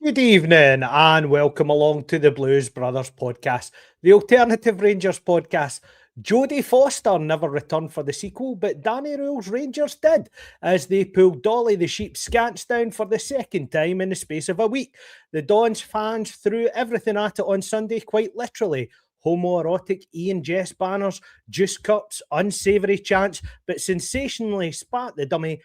Good evening and welcome along to the Blues Brothers podcast, the alternative Rangers podcast. Jodie Foster never returned for the sequel, but Danny Rule's Rangers did, as they pulled Dolly the sheep scants down for the second time in the space of a week. The Dons fans threw everything at it on Sunday, quite literally. Homoerotic Ian Jess banners, juice cups, unsavoury chants, but sensationally spat the dummy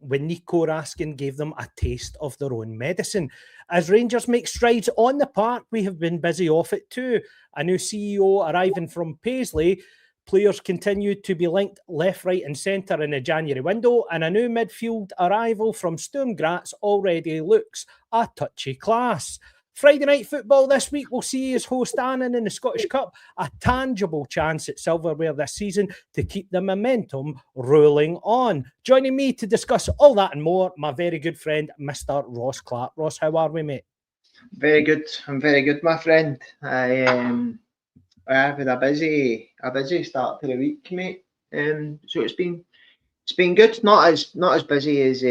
when Nico Raskin gave them a taste of their own medicine. As Rangers make strides on the park, we have been busy off it too. A new CEO arriving from Paisley, players continue to be linked left, right and centre in the January window, and a new midfield arrival from Sturm Graz already looks a touchy class. Friday night football this week will see his host Annan in the Scottish Cup, a tangible chance at silverware this season to keep the momentum rolling on. Joining me to discuss all that and more, my very good friend, Mr. Ross Clark. Ross, how are we, mate? Very good. I'm very good, my friend. I've had a busy start to the week, mate. So it's been good. Not as busy as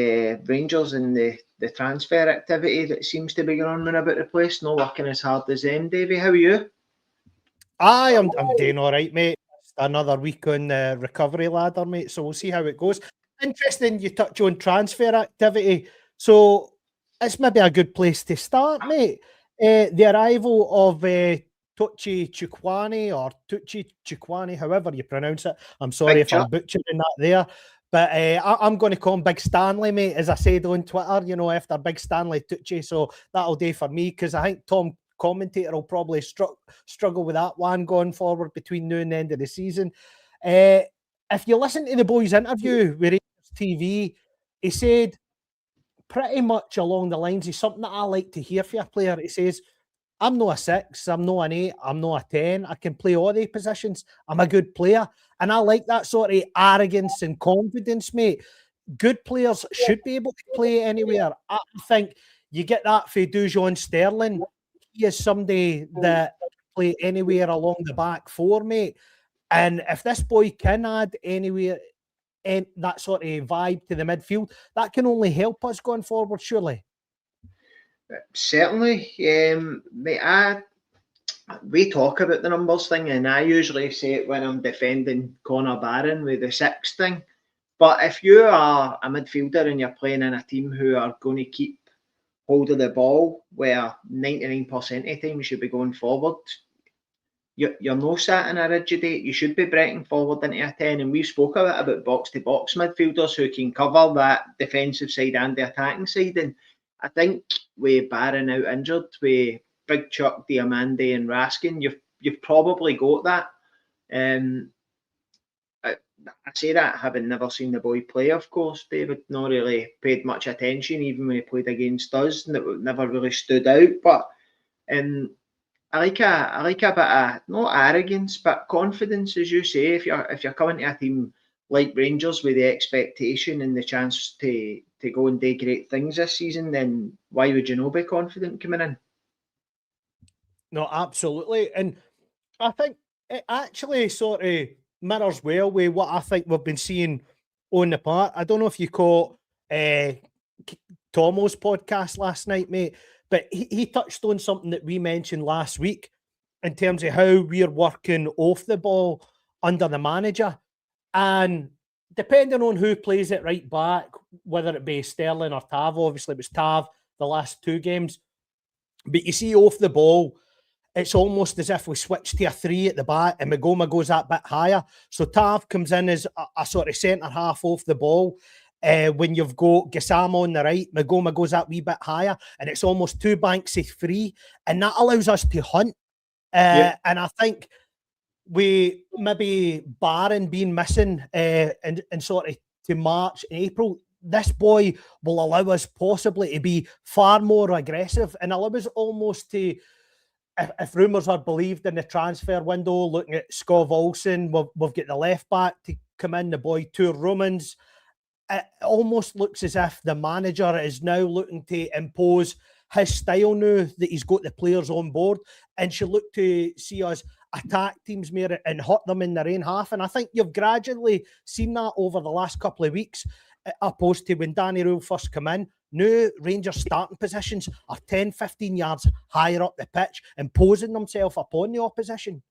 Rangers and the transfer activity that seems to be going on about the place. Not working as hard as them, Davie. How are you? I'm doing all right, mate. Another week on the recovery ladder, mate. So we'll see how it goes. Interesting you touch on transfer activity. So it's maybe a good place to start, mate. The arrival of Tucci Chukwani or Tucci Chukwani, however you pronounce it. I'm sorry if I'm butchering that there. But I'm going to call him Big Stanley, mate, as I said on Twitter, after Big Stanley Tucci. So that'll do for me, because I think Tom Commentator will probably struggle with that one going forward between now and the end of the season. If you listen to the boys' interview with Rangers TV, he said pretty much along the lines of something that I like to hear from a player. He says, I'm not a 6, I'm not an 8, I'm not a 10. I can play all the positions. I'm a good player. And I like that sort of arrogance and confidence, mate. Good players should be able to play anywhere. I think you get that for Dujon Sterling. He is somebody that can play anywhere along the back four, mate. And if this boy can add anywhere, and that sort of vibe to the midfield, that can only help us going forward, surely. Certainly, mate. We talk about the numbers thing, and I usually say it when I'm defending Connor Barron with the 6 thing. But if you are a midfielder and you're playing in a team who are going to keep hold of the ball, where 99% of the time you should be going forward, you're no sat in a rigid 8. You should be breaking forward into a 10. And we've spoke a bit about box-to-box midfielders who can cover that defensive side and the attacking side. And I think with Barron out injured, with Big Chuck, Diamande and Raskin, you've probably got that. I say that having never seen the boy play, of course. David not really paid much attention, even when he played against us, and it never really stood out. But I like a bit of not arrogance, but confidence, as you say. If you're coming to a team like Rangers with the expectation and the chance to go and do great things this season, then why would you not be confident coming in? No, absolutely. And I think it actually sort of mirrors well with what I think we've been seeing on the park. I don't know if you caught Tomo's podcast last night, mate, but he touched on something that we mentioned last week in terms of how we're working off the ball under the manager. And depending on who plays it right back, whether it be Sterling or Tav, obviously it was Tav the last 2 games. But you see off the ball, it's almost as if we switch to a 3 at the back and Magoma goes that bit higher. So Tav comes in as a sort of centre half off the ball. When you've got Gassama on the right, Magoma goes that wee bit higher, and it's almost 2 banks of 3. And that allows us to hunt. And I think we maybe Barron being missing and sort of to March and April, this boy will allow us possibly to be far more aggressive and allow us almost to, if rumours are believed in the transfer window, looking at Skov Olsen, we've got the left back to come in, the boy Tur Romans. It almost looks as if the manager is now looking to impose his style now that he's got the players on board, and should look to see us attack teams more and hurt them in their own half. And I think you've gradually seen that over the last couple of weeks, opposed to when Danny Rule first came in. new Rangers starting positions are 10, 15 yards higher up the pitch, imposing themselves upon the opposition.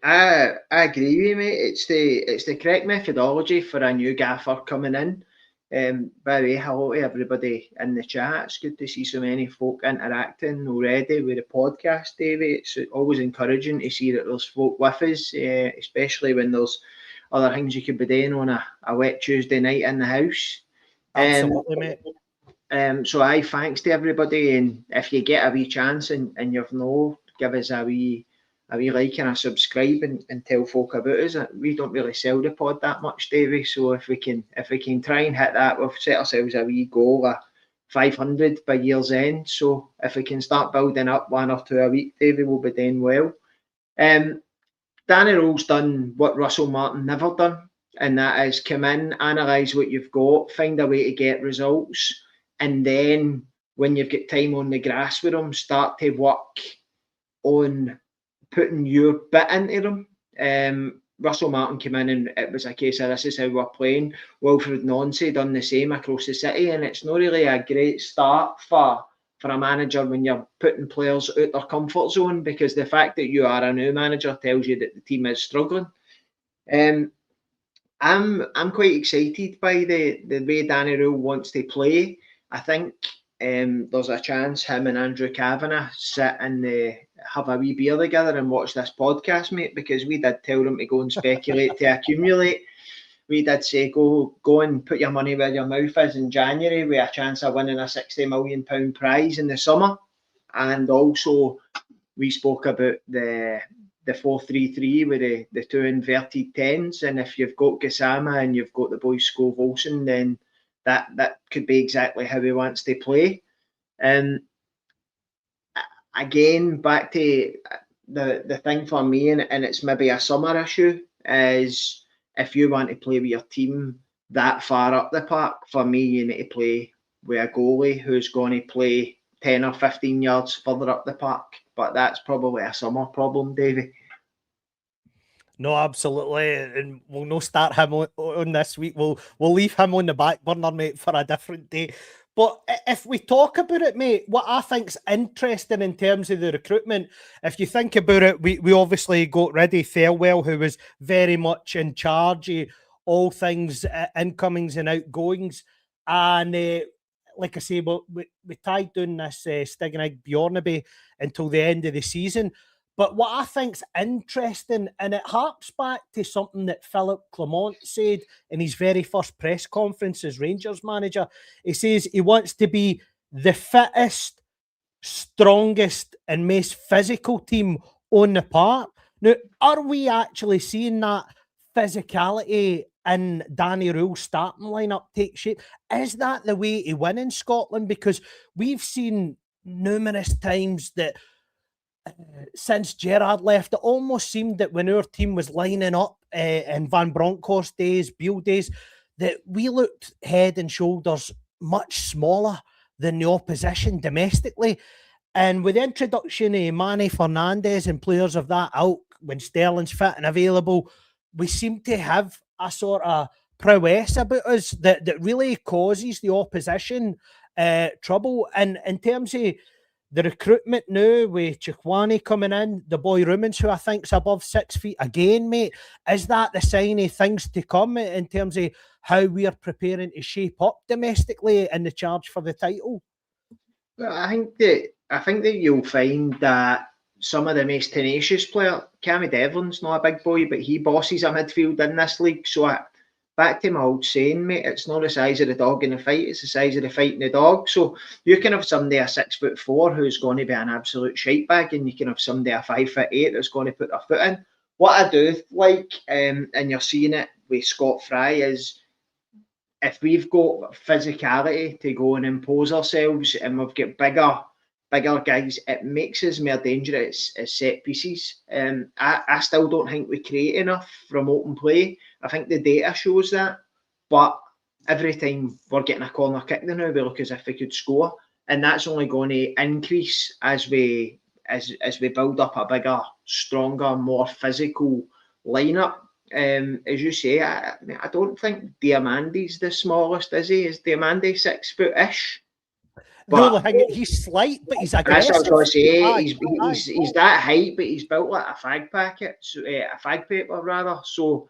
I agree with you, mate. It's the correct methodology for a new gaffer coming in. By the way, hello to everybody in the chat. It's good to see so many folk interacting already with the podcast, Davie. It's always encouraging to see that there's folk with us, especially when there's other things you could be doing on a wet Tuesday night in the house. Absolutely, mate. So thanks to everybody, and if you get a wee chance and you've no, give us a wee like and a subscribe and tell folk about us. We don't really sell the pod that much, Davie. So if we can try and hit that, we've set ourselves a wee goal of 500 by year's end. So if we can start building up 1 or 2 a week, Davie, will be doing well. Danny Rowell's done what Russell Martin never done, and that is come in, analyse what you've got, find a way to get results, and then when you've got time on the grass with them, start to work on putting your bit into them. Russell Martin came in and it was a case of this is how we're playing. Wilfred Nonce done the same across the city, and it's not really a great start for a manager when you're putting players out their comfort zone, because the fact that you are a new manager tells you that the team is struggling. I'm quite excited by the way Danny Rowell wants to play. I think there's a chance him and Andrew Kavanagh sit and have a wee beer together and watch this podcast, mate, because we did tell them to go and speculate to accumulate. We did say go and put your money where your mouth is in January with a chance of winning a £60 million prize in the summer. And also we spoke about the 4-3-3 with the 2 inverted 10s, and if you've got Gassama and you've got the boy Skov Olsen, then that could be exactly how he wants to play. Again, back to the thing for me, and it's maybe a summer issue, is if you want to play with your team that far up the park, for me, you need to play with a goalie who's going to play 10 or 15 yards further up the park. But that's probably a summer problem, Davie. No, absolutely, and we'll not start him on this week. We'll leave him on the back burner, mate, for a different day. But if we talk about it, mate, what I think's interesting in terms of the recruitment, if you think about it, we obviously got rid of Thelwell, who was very much in charge of all things incomings and outgoings. And like I say, we tied down this Stignig Bjornaby until the end of the season. But what I think's interesting, and it harks back to something that Philip Clement said in his very first press conference as Rangers manager. He says he wants to be the fittest, strongest and most physical team on the park. Now, are we actually seeing that physicality in Danny Rowell's starting lineup take shape? Is that the way to win in Scotland? Because we've seen numerous times that since Gerrard left, it almost seemed that when our team was lining up in Van Bronckhorst days, Beale days, that we looked head and shoulders much smaller than the opposition domestically. And with the introduction of Manny Fernandez and players of that ilk, when Sterling's fit and available, we seem to have a sort of prowess about us that really causes the opposition trouble. And in terms of the recruitment now with Chikwani coming in, the boy Rumens, who I think is above 6 feet again, mate, is that the sign of things to come in terms of how we are preparing to shape up domestically in the charge for the title? Well, I think that you'll find that some of the most tenacious players, Cammy Devlin's not a big boy, but he bosses a midfield in this league. So back to my old saying, mate, it's not the size of the dog in the fight, it's the size of the fight in the dog. So you can have somebody a 6'4" who's going to be an absolute shite bag, and you can have somebody a 5'8" that's going to put their foot in. What I do like, and you're seeing it with Scott Fry, is if we've got physicality to go and impose ourselves and we've got bigger guys, it makes us more dangerous as set pieces. I still don't think we create enough from open play. I think the data shows that, but every time we're getting a corner kick now, we look as if we could score, and that's only going to increase as we build up a bigger, stronger, more physical lineup. as you say, I don't think Diamandi's the smallest, is he? Is Diamandi 6 foot-ish? No, the thing, he's slight, but he's That's aggressive. what I was going to say. Aye. He's that height, but he's built like a fag packet, a fag paper rather. So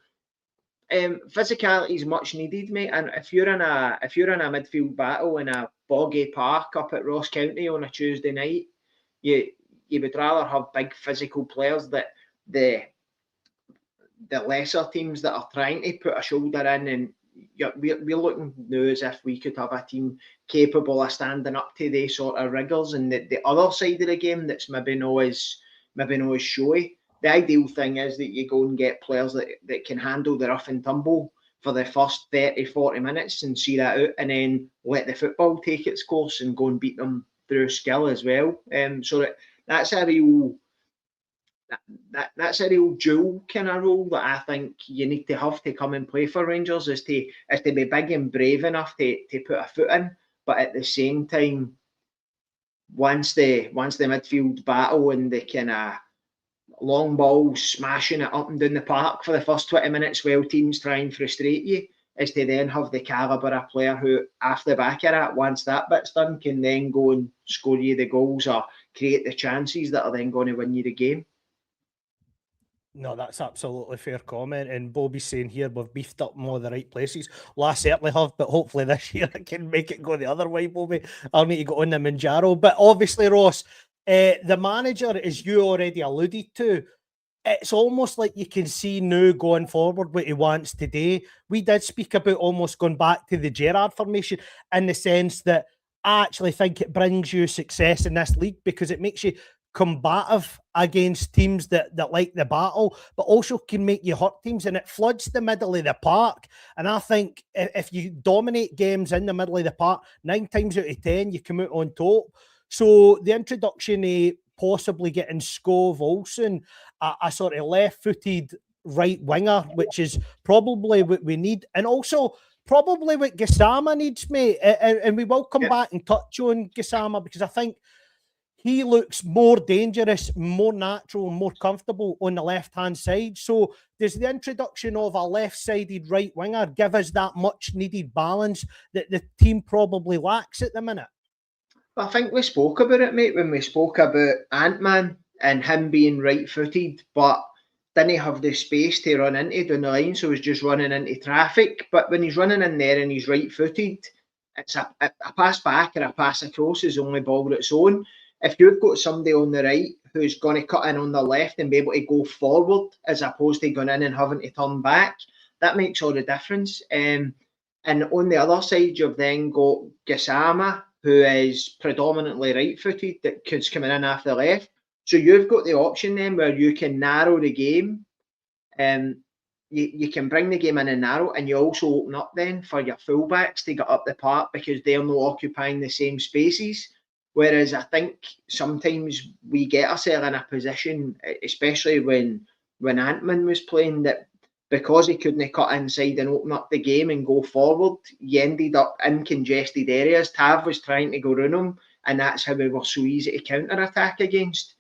physicality is much needed, mate. And if you're in a midfield battle in a boggy park up at Ross County on a Tuesday night, you would rather have big physical players that the lesser teams that are trying to put a shoulder in, and we're looking now as if we could have a team capable of standing up to these sort of rigours, and the other side of the game that's maybe not as showy. The ideal thing is that you go and get players that can handle the rough and tumble for the first 30, 40 minutes and see that out, and then let the football take its course and go and beat them through skill as well. So that's a real dual kind of role that I think you need to have to come and play for Rangers, is to be big and brave enough to put a foot in, but at the same time, once the midfield battle and the kind of long balls smashing it up and down the park for the first 20 minutes while teams try and frustrate you, is to then have the calibre of player who, after the back of that, once that bit's done, can then go and score you the goals or create the chances that are then going to win you the game. No, that's absolutely fair comment. And Bobby's saying here we've beefed up in all the right places. Well, I certainly have, but hopefully this year I can make it go the other way, Bobby. I'll need to go on the Manjaro. But obviously, Ross, the manager, as you already alluded to, it's almost like you can see now going forward what he wants today. We did speak about almost going back to the Gerrard formation, in the sense that I actually think it brings you success in this league because it makes you combative against teams that like the battle, but also can make you hurt teams, and it floods the middle of the park. And I think if you dominate games in the middle of the park, 9 times out of 10 you come out on top. So the introduction of possibly getting Skov Olsen, a sort of left-footed right winger, which is probably what we need, and also probably what Gassama needs, mate. And we will come back and touch on Gassama, because I think he looks more dangerous, more natural, more comfortable on the left-hand side. So does the introduction of a left-sided right winger give us that much-needed balance that the team probably lacks at the minute? I think we spoke about it, mate, when we spoke about Ant-Man and him being right-footed, but didn't have the space to run into down the line, so he's just running into traffic. But when he's running in there and he's right-footed, it's a pass back or a pass across is the only ball that's on. If you've got somebody on the right who's going to cut in on the left and be able to go forward as opposed to going in and having to turn back, that makes all the difference. And on the other side, you've then got Gassama, who is predominantly right-footed, that could come in after the left. So you've got the option then where you can narrow the game. You can bring the game in and narrow, and you also open up then for your fullbacks to get up the park because they're not occupying the same spaces. Whereas I think sometimes we get ourselves in a position, especially when Ant-Man was playing, that because he couldn't cut inside and open up the game and go forward, you ended up in congested areas. Tav was trying to go round him, and that's how we were so easy to counter-attack against.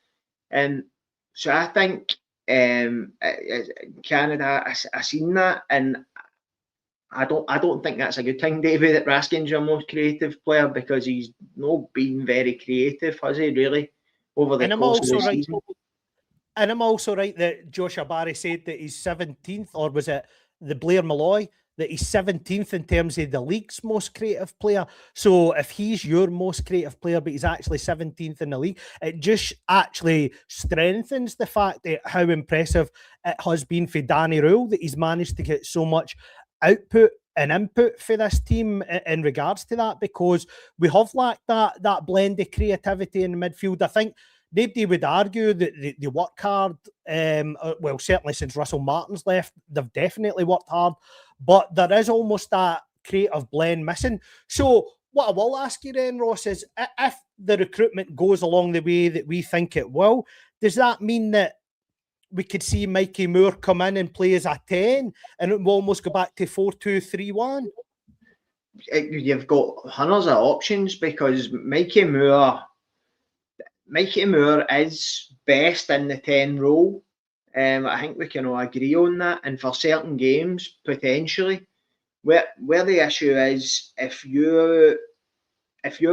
So I think Canada, I seen that, and I don't think that's a good thing, Davie, that Raskin's your most creative player, because he's not been very creative, has he, really, over the course of the season? And I'm also right that Joshua Barry said that he's 17th, or was it the Blair Malloy, that he's 17th in terms of the league's most creative player. So if he's your most creative player, but he's actually 17th in the league, it just actually strengthens the fact that how impressive it has been for Danny Rule that he's managed to get so much output and input for this team in regards to that, because we have lacked that blend of creativity in the midfield. I think nobody would argue that they work hard. Well, certainly since Russell Martin's left, they've definitely worked hard, but there is almost that creative blend missing. So what I will ask you then, Ross, is if the recruitment goes along the way that we think it will, does that mean that we could see Mikey Moore come in and play as a 10 and it will almost go back to 4-2-3-1? You've got hundreds of options, because Mikey Moore is best in the 10 role. I think we can all agree on that. And for certain games, potentially, where the issue is, if you're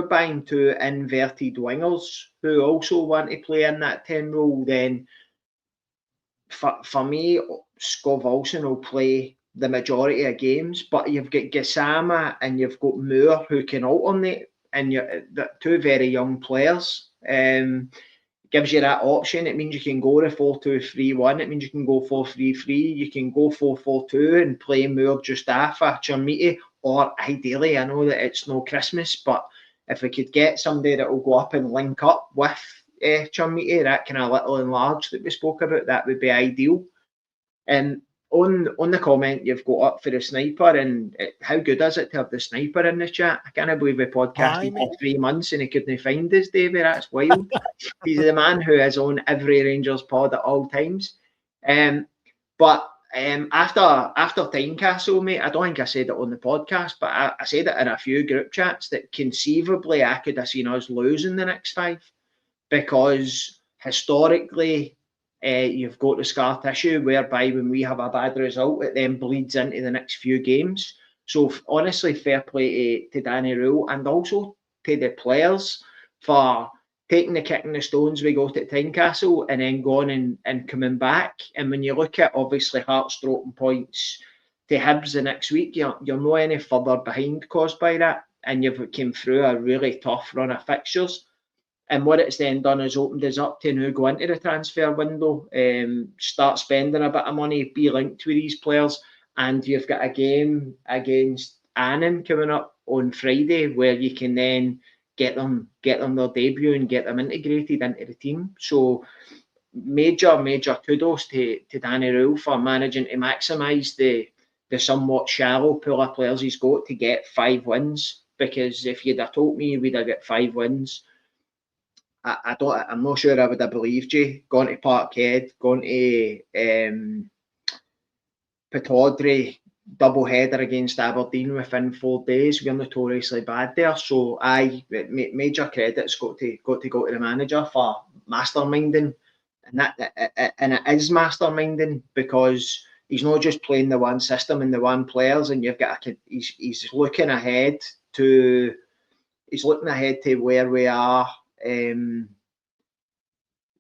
buying two inverted wingers who also want to play in that 10 role, then for me, Scott Wilson will play the majority of games, but you've got Gassama and you've got Moore who can alternate, and you're two very young players. Gives you that option. It means you can go to 4-2-3-1. It means you can go 4-3-3. You can go 4-4-2 and play Moore just after Chermiti. Or ideally, I know that it's no Christmas, but if we could get somebody that will go up and link up with Chermiti, that kind of little and large that we spoke about, that would be ideal. And on the comment you've got up for the sniper, and how good is it to have the sniper in the chat? I can't believe we podcasted for 3 months and he couldn't find us, Davie. That's wild. He's the man who is on every Rangers pod at all times. But after Tynecastle, mate, I don't think I said it on the podcast, but I said it in a few group chats that conceivably I could have seen us losing the next 5, because historically, you've got the scar tissue whereby when we have a bad result, it then bleeds into the next few games. So honestly, fair play to Danny Rule and also to the players for taking the kick in the stones we got at Tynecastle and then going and coming back. And when you look at obviously Hearts dropping points to Hibs the next week, you're not any further behind caused by that. And you've came through a really tough run of fixtures. And what it's then done is opened us up to now go into the transfer window, start spending a bit of money, be linked with these players. And you've got a game against Annan coming up on Friday where you can then get them their debut and get them integrated into the team. So major kudos to Danny Rule for managing to maximise the somewhat shallow pool of players he's got to get 5 wins. Because if you'd have told me we'd have got 5 wins, I'm not sure I would have believed you. Gone to Parkhead, gone to Pittodrie, double header against Aberdeen within 4 days. We're notoriously bad there, so major credit's got to go to the manager for masterminding, and it is masterminding because he's not just playing the one system and the one players, and you've got he's looking ahead to where we are.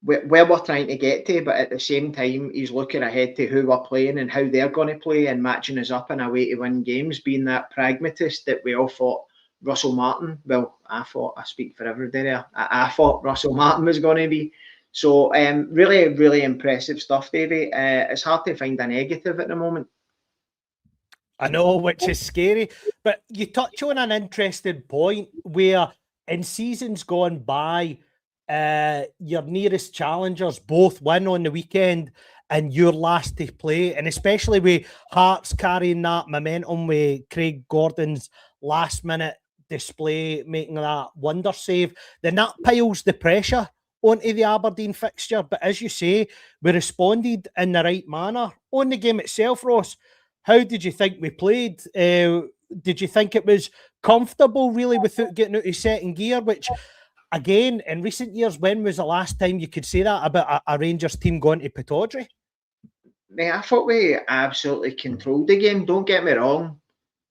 Where we're trying to get to, but at the same time he's looking ahead to who we're playing and how they're going to play and matching us up in a way to win games, being that pragmatist that we all thought Russell Martin, I speak for everybody there, I thought Russell Martin was going to be. So really, really impressive stuff, Davie. It's hard to find a negative at the moment. I know, which is scary, but you touch on an interesting point where in seasons gone by, your nearest challengers both win on the weekend and you're last to play, and especially with Hearts carrying that momentum with Craig Gordon's last minute display making that wonder save, then that piles the pressure onto the Aberdeen fixture. But as you say, we responded in the right manner. On the game itself, Ross, how did you think we played? Did you think it was comfortable, really, without getting out of second gear? Which, again, in recent years, when was the last time you could say that about a Rangers team going to Pittodrie? Mate, I thought we absolutely controlled the game. Don't get me wrong,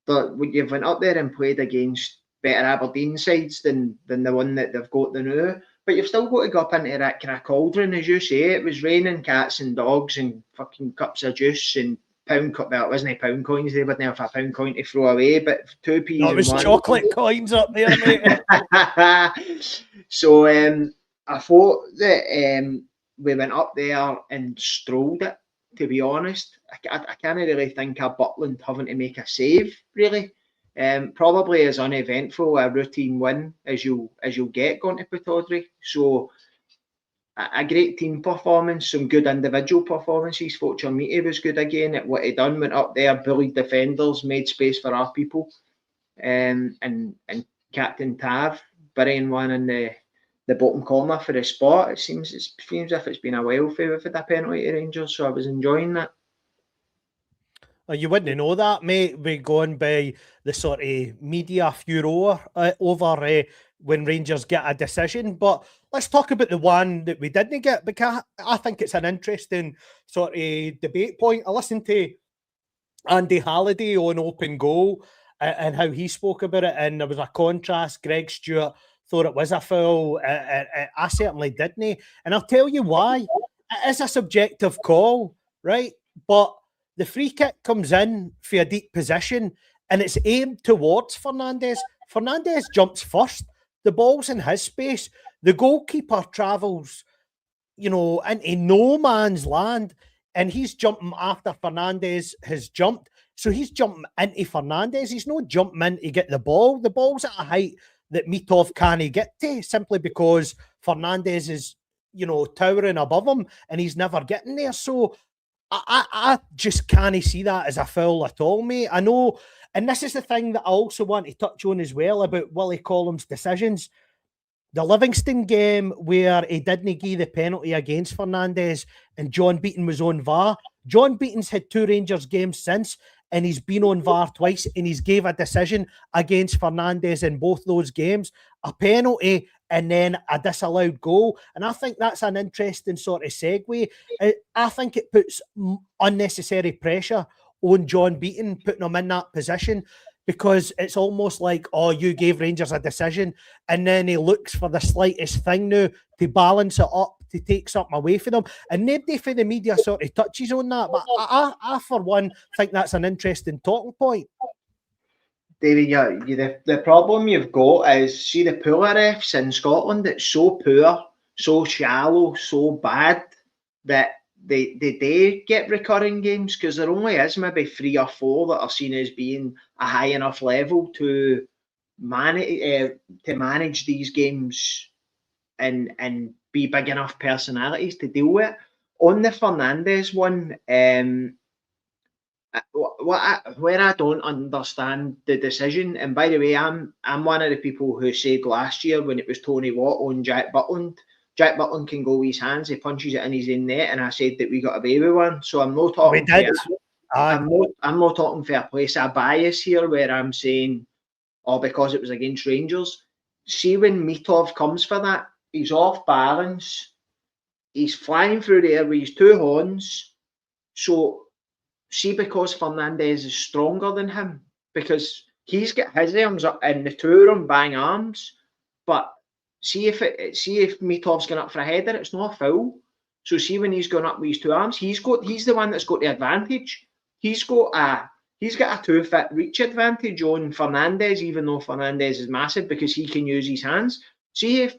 but you've went up there and played against better Aberdeen sides than the one that they've got the now. But you've still got to go up into that kind of cauldron, as you say. It was raining cats and dogs and fucking cups of juice and it wasn't pound coins. They wouldn't have a pound coin to throw away, but 2p. No, it was chocolate coins up there, mate. So I thought that we went up there and strolled it, to be honest. I can't really think of Butland having to make a save, really. Probably as uneventful a routine win as you'll get going to Pittodrie. So a great team performance, some good individual performances. Chermiti was good again at what he done. Went up there, bullied defenders, made space for our people, and Captain Tav burying one in the bottom corner for the spot. It seems as if it's been a while for we've had a penalty to Rangers, so I was enjoying that. You wouldn't know that, mate. We're going by the sort of media furore over when Rangers get a decision. But let's talk about the one that we didn't get, because I think it's an interesting sort of debate point. I listened to Andy Halliday on Open Goal and how he spoke about it, and there was a contrast. Greg Stewart thought it was a foul. I certainly didn't. And I'll tell you why. It is a subjective call, right? But the free kick comes in for a deep position and it's aimed towards Fernandes. Fernandes jumps first. The ball's in his space. The goalkeeper travels, into no man's land, and he's jumping after Fernandes has jumped. So he's jumping into Fernandes. He's not jumping in to get the ball. The ball's at a height that Mitov can't get to, simply because Fernandes is, towering above him and he's never getting there. So I just can't see that as a foul at all, mate. I know, and this is the thing that I also want to touch on as well about Willie Collum's decisions. The Livingston game where he didn't give the penalty against Fernandes and John Beaton was on VAR. John Beaton's had 2 Rangers games since, and he's been on VAR twice, and he's gave a decision against Fernandes in both those games, a penalty and then a disallowed goal. And I think that's an interesting sort of segue. I think it puts unnecessary pressure on John Beaton, putting him in that position, because it's almost like, oh, you gave Rangers a decision, and then he looks for the slightest thing now to balance it up, to take something away from them. And nobody for the media sort of touches on that. But I for one, think that's an interesting talking point. Davie, the problem you've got is, see the pool refs in Scotland, it's so poor, so shallow, so bad that they do get recurring games, because there only is maybe 3 or 4 that are seen as being a high enough level to manage these games and be big enough personalities to deal with it. On the Fernandes one, where I don't understand the decision, and by the way, I'm one of the people who said last year when it was Tony Watt on Jack Butland can go with his hands, he punches it in his own net, and I said that we got away with one. So I'm not talking I'm not talking for a place of bias here where I'm saying, oh, because it was against Rangers. See, when Mitov comes for that, he's off balance, he's flying through the air with his 2 horns. So see, because Fernandes is stronger than him, because he's got his arms up and the 2 of them bang arms, but see if Mitov's going up for a header, it's not a foul. So see, when he's going up with his 2 arms, he's the one that's got the advantage. He's got a 2-foot reach advantage on Fernandes, even though Fernandes is massive, because he can use his hands. See if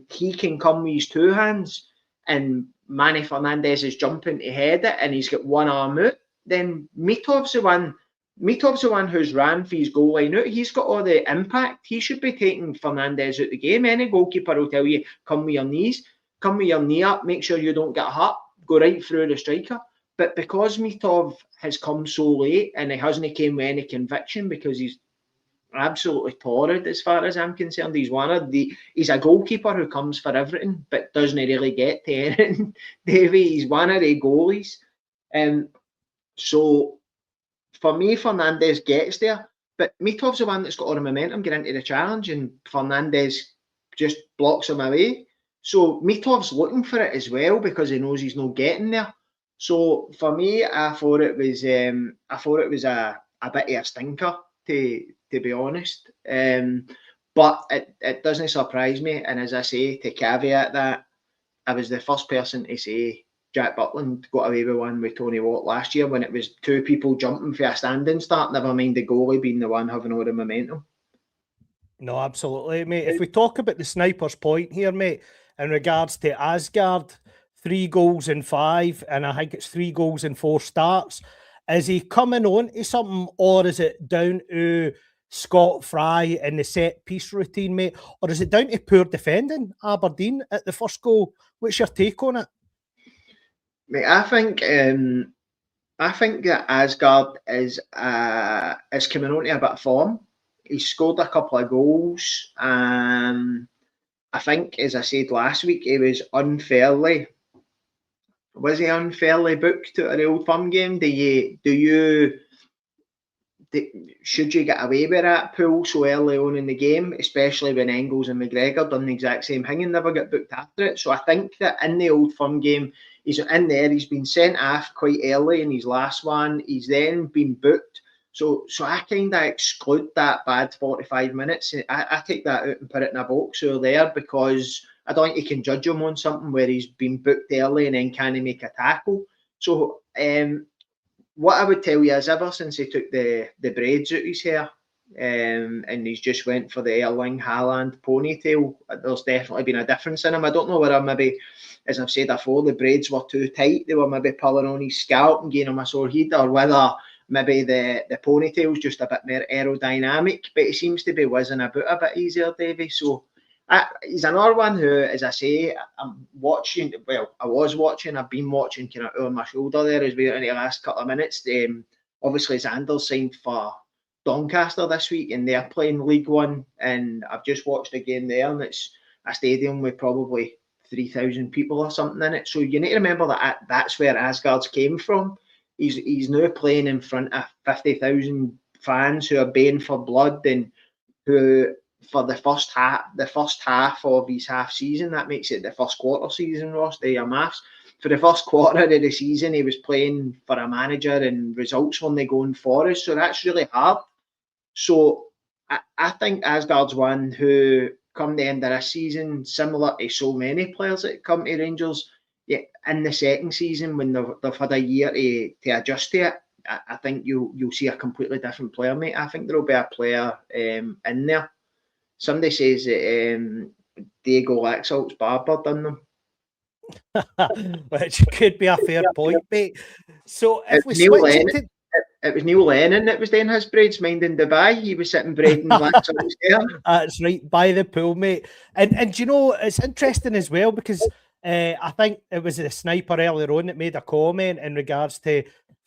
he can come with his 2 hands and Manny Fernandes is jumping to head it and he's got 1 arm out, then Mitov's the one who's ran for his goal line out. He's got all the impact. He should be taking Fernandes out the game. Any goalkeeper will tell you, come with your knees, come with your knee up, make sure you don't get hurt, go right through the striker. But because Mitov has come so late and he hasn't came with any conviction, because he's absolutely torrid as far as I'm concerned. He's a goalkeeper who comes for everything but doesn't really get to anything. Davie, he's one of the goalies. So for me, Fernandes gets there, but Mitov's the one that's got all the momentum getting into the challenge, and Fernandes just blocks him away. So Mitov's looking for it as well, because he knows he's not getting there. So for me, I thought it was a bit of a stinker, to be honest. But it doesn't surprise me. And as I say, to caveat that, I was the first person to say Jack Butland got away with one with Tony Watt last year, when it was 2 people jumping for a standing start, never mind the goalie being the one having all the momentum. No, absolutely, mate. If we talk about the sniper's point here, mate, in regards to Asgard, 3 goals in 5, and I think it's 3 goals in 4 starts. Is he coming on to something, or is it down to Scott Fry and the set piece routine, mate? Or is it down to poor defending Aberdeen at the first goal? What's your take on it? Mate, I think that Asgard is coming on to a bit of form. He scored a couple of goals. I think, as I said last week, he was unfairly booked to the Old Firm game? Do you should you get away with that pull so early on in the game, especially when Engels and McGregor done the exact same thing and never get booked after it? So I think that in the Old Firm game, he's in there, he's been sent off quite early in his last one, he's then been booked. So I kind of exclude that bad 45 minutes. I take that out and put it in a box over there, because I don't think you can judge him on something where he's been booked early and then can't make a tackle. So what I would tell you is, ever since he took the braids out his hair, and he's just went for the Erling Haaland ponytail, there's definitely been a difference in him. I don't know whether maybe, as I've said before, the braids were too tight, they were maybe pulling on his scalp and giving him a sore head, or whether maybe the ponytail's just a bit more aerodynamic, but he seems to be whizzing about a bit easier, Davie. So he's another one who, as I say, I'm watching. Well, I was watching. I've been watching kind of over my shoulder there as we were in the last couple of minutes. Obviously, Xander signed for Doncaster this week, and they're playing League One. And I've just watched a game there, and it's a stadium with probably 3,000 people or something in it. So you need to remember that that's where Asgard's came from. He's now playing in front of 50,000 fans who are baying for blood, and who, for the first half of his half season, that makes it the first quarter season, Ross, do your maths. For the first quarter of the season, he was playing for a manager and results weren't going for us. So that's really hard. So I think Asgard's one who, come the end of this season, similar to so many players that come to Rangers, in the second season, when they've had a year to adjust to it, I think you'll see a completely different player, mate. I think there'll be a player in there. Somebody says that Diego Laxalt's barber done them. Which could be a fair point, mate. So if we Neil switch Lennon, it was Neil Lennon that was doing his braids, mind in Dubai. He was sitting braiding Laxalt's hair. That's right, by the pool, mate. And you know, it's interesting as well, because I think it was the sniper earlier on that made a comment in regards to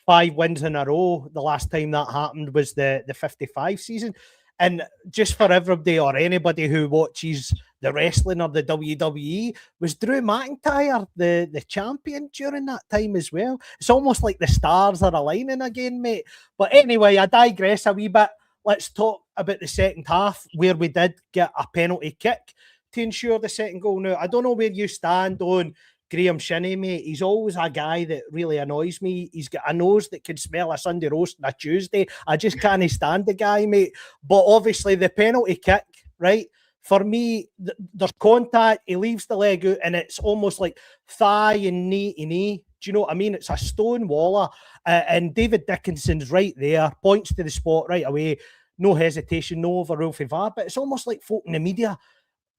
5 wins in a row. The last time that happened was the 55 season. And just for everybody or anybody who watches the wrestling or the WWE, was Drew McIntyre the champion during that time as well? It's almost like the stars are aligning again, mate. But anyway, I digress a wee bit. Let's talk about the second half, where we did get a penalty kick to ensure the second goal. Now, I don't know where you stand on Graham Shinney, mate. He's always a guy that really annoys me. He's got a nose that can smell a Sunday roast on a Tuesday. I just can't stand the guy, mate. But obviously, the penalty kick, right? For me, there's contact. He leaves the leg out, and it's almost like thigh and knee to knee. Do you know what I mean? It's a stone waller. And David Dickinson's right there, points to the spot right away. No hesitation, no overrule for VAR. But it's almost like folk in the media,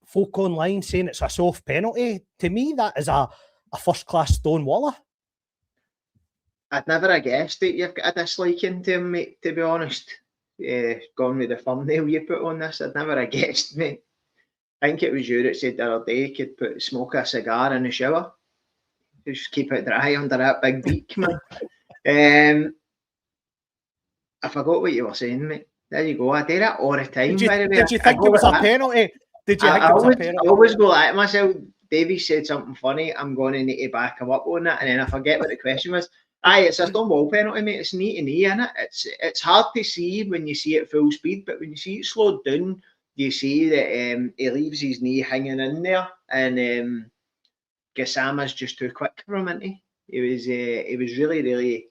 folk online saying it's a soft penalty. To me, that is a first-class stone waller. I'd never have guessed that you've got a disliking to him, mate, to be honest. Gone with the thumbnail you put on this, I'd never have guessed, mate. I think it was you that said the other day you could smoke a cigar in the shower. Just keep it dry under that big beak, man. I forgot what you were saying, mate. There you go. I do that all the time. Did you think it was a penalty? Did you think it was a penalty? I always go like myself. Davie said something funny. I'm going to need to back him up on that, and then I forget what the question was. Aye, it's a stone wall penalty, mate. It's knee to knee, innit? It's hard to see when you see it full speed, but when you see it slowed down, you see that he leaves his knee hanging in there, and Gassama's just too quick for him, isn't he? He was really, really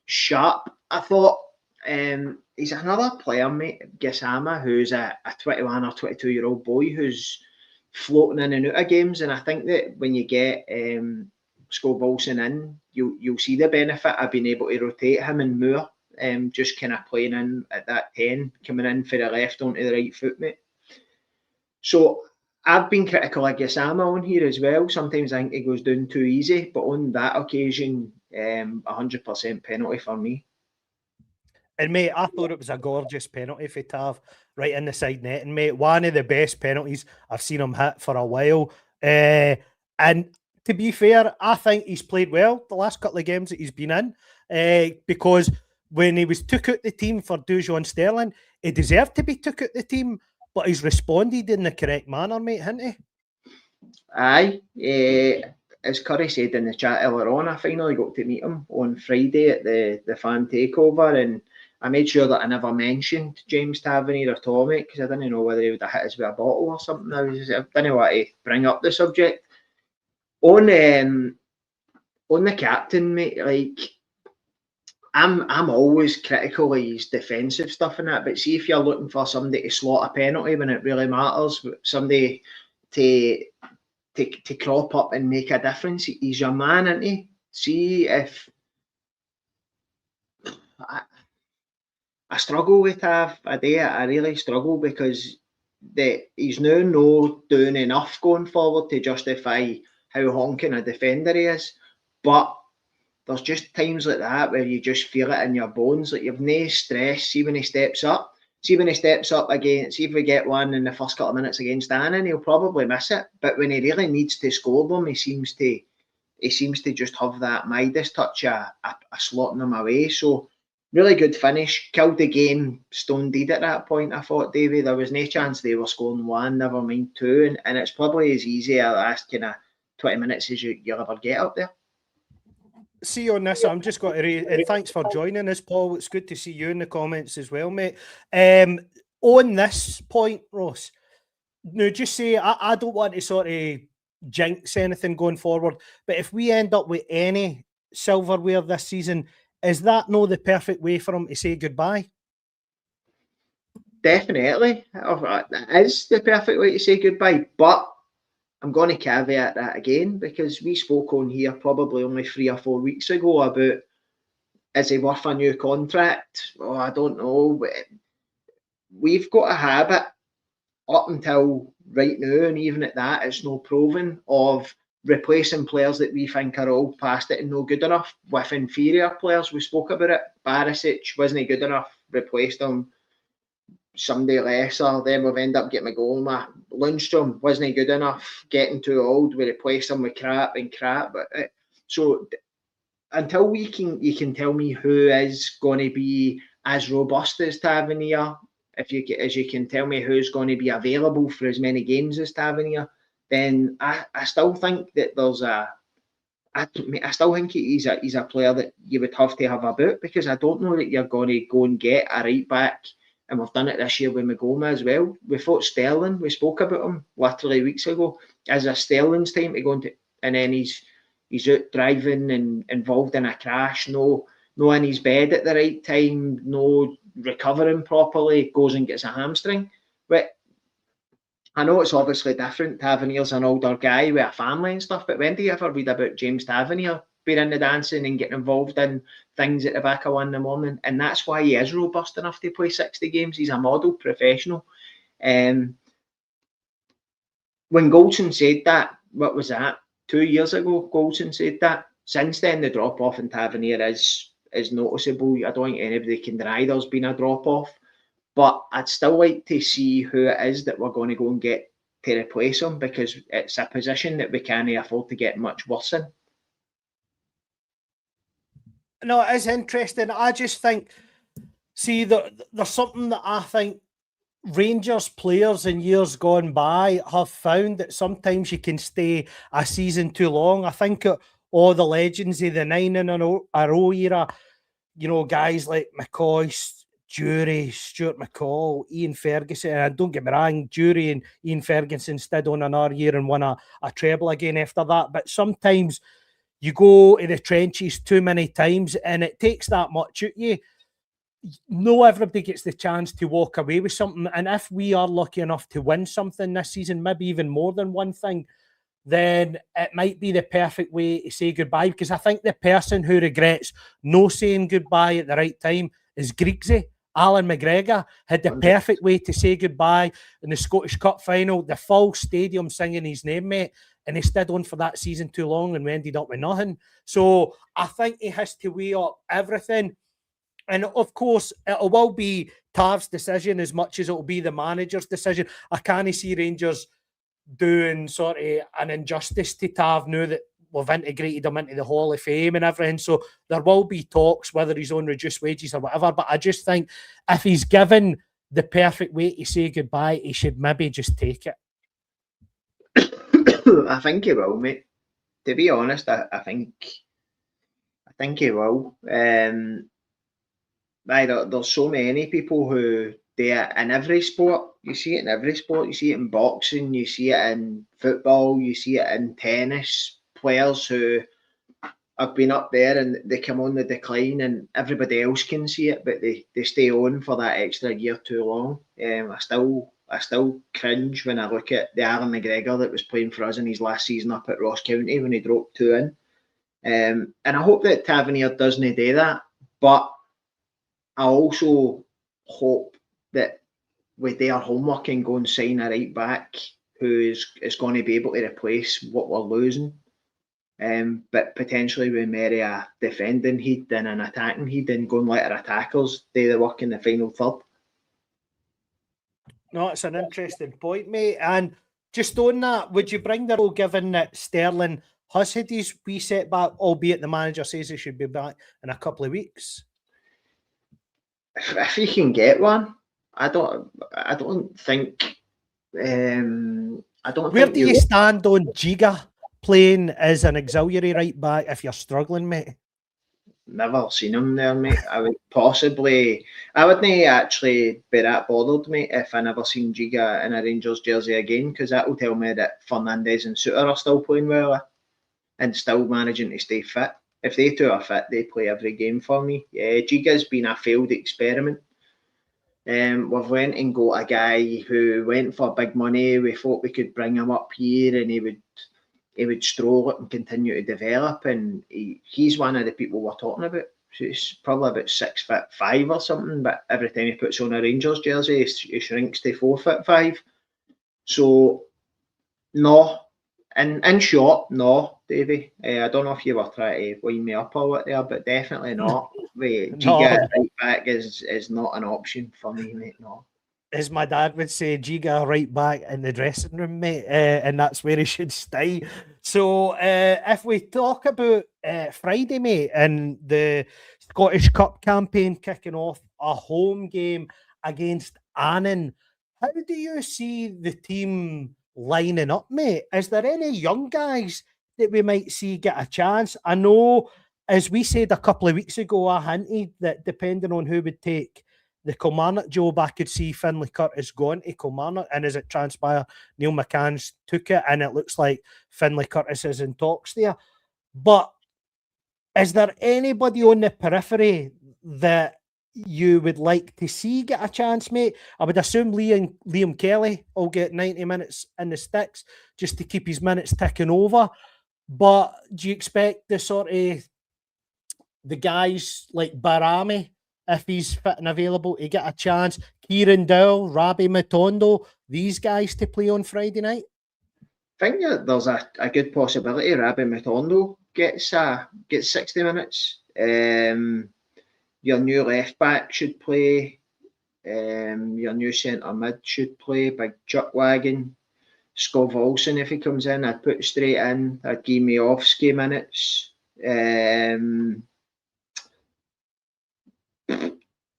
sharp. I thought he's another player, mate, Gassama, who's a 21 or 22-year-old boy who's floating in and out of games, and I think that when you get Scott Wilson in, you'll see the benefit of being able to rotate him and Moore, just kind of playing in at that 10, coming in for the left onto the right foot, mate. So I've been critical of Gassama on here as well. Sometimes I think he goes down too easy, but on that occasion, 100% penalty for me. And mate, I thought it was a gorgeous penalty for Tav, right in the side net. And mate, one of the best penalties I've seen him hit for a while. And to be fair, I think he's played well the last couple of games that he's been in, because when he was took out the team for Dujon Sterling, he deserved to be took out the team, but he's responded in the correct manner, mate, hasn't he? Aye. As Curry said in the chat earlier on, I finally got to meet him on Friday at the fan takeover, and I made sure that I never mentioned James Tavernier at all, mate, because I didn't know whether he would have hit us with a bottle or something. I didn't want to bring up the subject. On the captain, mate, like, I'm always critical of his defensive stuff and that, but see if you're looking for somebody to slot a penalty when it really matters, somebody to crop up and make a difference, he's your man, isn't he? See if I struggle with Tav a day. I really struggle because he's now not doing enough going forward to justify how honking a defender he is. But there's just times like that where you just feel it in your bones. Like, you've no stress. See when he steps up. See when he steps up again. See if we get one in the first couple of minutes against Annan, he'll probably miss it. But when he really needs to score them, he seems to just have that Midas touch, a slotting them away. So really good finish. Killed the game stone dead at that point, I thought, Davie. There was no chance they were scoring one, never mind two. And it's probably as easy a last kind of 20 minutes as you'll ever get up there. See you on this. I'm just got to and thanks for joining us, Paul. It's good to see you in the comments as well, mate. On this point, Ross, now just say I don't want to sort of jinx anything going forward, but if we end up with any silverware this season, is that not the perfect way for him to say goodbye? Definitely. It is the perfect way to say goodbye, but I'm going to caveat that again, because we spoke on here probably only 3 or 4 weeks ago about, is he worth a new contract? Oh, I don't know. We've got a habit up until right now, and even at that, it's no proven, of replacing players that we think are all past it and no good enough with inferior players. We spoke about it. Barisic wasn't good enough, replaced him. Somebody lesser, then we've ended up getting a goal. Lundstrom wasn't good enough, getting too old, we replaced him with crap. But so until you can tell me who is going to be as robust as Tavernier, as you can tell me who's going to be available for as many games as Tavernier, then I still think that I still think he's a player that you would have to have about, because I don't know that you're going to go and get a right back. And we've done it this year with Magoma as well. We thought Sterling, we spoke about him literally weeks ago, as a Sterling's time to go into, and then he's out driving and involved in a crash, no in his bed at the right time, no recovering properly, goes and gets a hamstring. But I know it's obviously different. Tavernier's an older guy with a family and stuff, but when do you ever read about James Tavernier being in the dancing and getting involved in things at the back of 1 in the morning? And that's why he is robust enough to play 60 games. He's a model professional. When Goldson said that, what was that? 2 years ago, Goldson said that. Since then, the drop-off in Tavernier is noticeable. I don't think anybody can deny there's been a drop-off. But I'd still like to see who it is that we're going to go and get to replace him, because it's a position that we can't afford to get much worse in. No, it is interesting. I just think, see, there's something that I think Rangers players in years gone by have found, that sometimes you can stay a season too long. I think all the legends of the 9 in a row era, you know, guys like McCoy, Jury, Stuart McCall, Ian Ferguson, and don't get me wrong, Jury and Ian Ferguson stayed on another year and won a treble again after that. But sometimes you go in the trenches too many times and it takes that much out you. No, everybody gets the chance to walk away with something. And if we are lucky enough to win something this season, maybe even more than one thing, then it might be the perfect way to say goodbye. Because I think the person who regrets no saying goodbye at the right time is Griegsy. Alan McGregor had the perfect way to say goodbye in the Scottish Cup final, the full stadium singing his name, mate, and he stayed on for that season too long and we ended up with nothing. So I think he has to weigh up everything. And of course, it will be Tav's decision as much as it will be the manager's decision. I can't see Rangers doing sort of an injustice to Tav now that we've integrated him into the Hall of Fame and everything. So there will be talks whether he's on reduced wages or whatever. But I just think if he's given the perfect way to say goodbye, he should maybe just take it. I think he will, mate. To be honest, I think he will. there's so many people who do it in every sport. You see it in every sport. You see it in boxing. You see it in football. You see it in tennis. Players who have been up there and they come on the decline, and everybody else can see it, but they stay on for that extra year too long. I still cringe when I look at the Alan McGregor that was playing for us in his last season up at Ross County when he dropped 2 in. And I hope that Tavernier doesn't do that, but I also hope that we do our homework and go and sign a right back who is going to be able to replace what we're losing. But potentially we marry a defending heat and an attacking heat and go and let our attackers do the work in the final third. No, it's an interesting point, mate. And just on that, would you bring the role given that Sterling has had his wee setback, albeit the manager says he should be back in a couple of weeks? If he can get one, I don't think. Where do you stand on Giga playing as an auxiliary right back if you're struggling, mate? Never seen him there, mate. I wouldn't actually be that bothered, mate, if I never seen Giga in a Rangers jersey again, because that will tell me that Fernandez and Suter are still playing well and still managing to stay fit. If they two are fit, they play every game for me. Yeah, Giga's been a failed experiment. We've went and got a guy who went for big money. We thought we could bring him up here and he would stroll it and continue to develop. And he's one of the people we're talking about. So he's probably about 6'5" or something, but every time he puts on a Rangers jersey, he shrinks to 4'5". So no. And in short, no, Davie. I don't know if you were trying to wind me up or what there, but definitely not. Giga right back is not an option for me, mate. No. As my dad would say, Giga right back in the dressing room, mate, and that's where he should stay. So if we talk about Friday, mate, and the Scottish Cup campaign kicking off, a home game against Annan, how do you see the team lining up, mate? Is there any young guys that we might see get a chance? I know, as we said a couple of weeks ago, I hinted that depending on who would take the Kilmarnock job, I could see Finlay Curtis going to Kilmarnock, and as it transpired, Neil McCann's took it, and it looks like Finlay Curtis is in talks there. But is there anybody on the periphery that you would like to see get a chance, mate? I would assume Liam Kelly will get 90 minutes in the sticks just to keep his minutes ticking over. But do you expect the guys like Barami, if he's fit and available, to get a chance? Kieran Dowell, Rabi Matondo, these guys to play on Friday night? I think there's a good possibility Rabi Matondo gets 60 minutes. Your new left back should play. Your new centre mid should play. Big Chuck Wagon. Scott Olsen, if he comes in, I'd put straight in. I'd give Miovski minutes.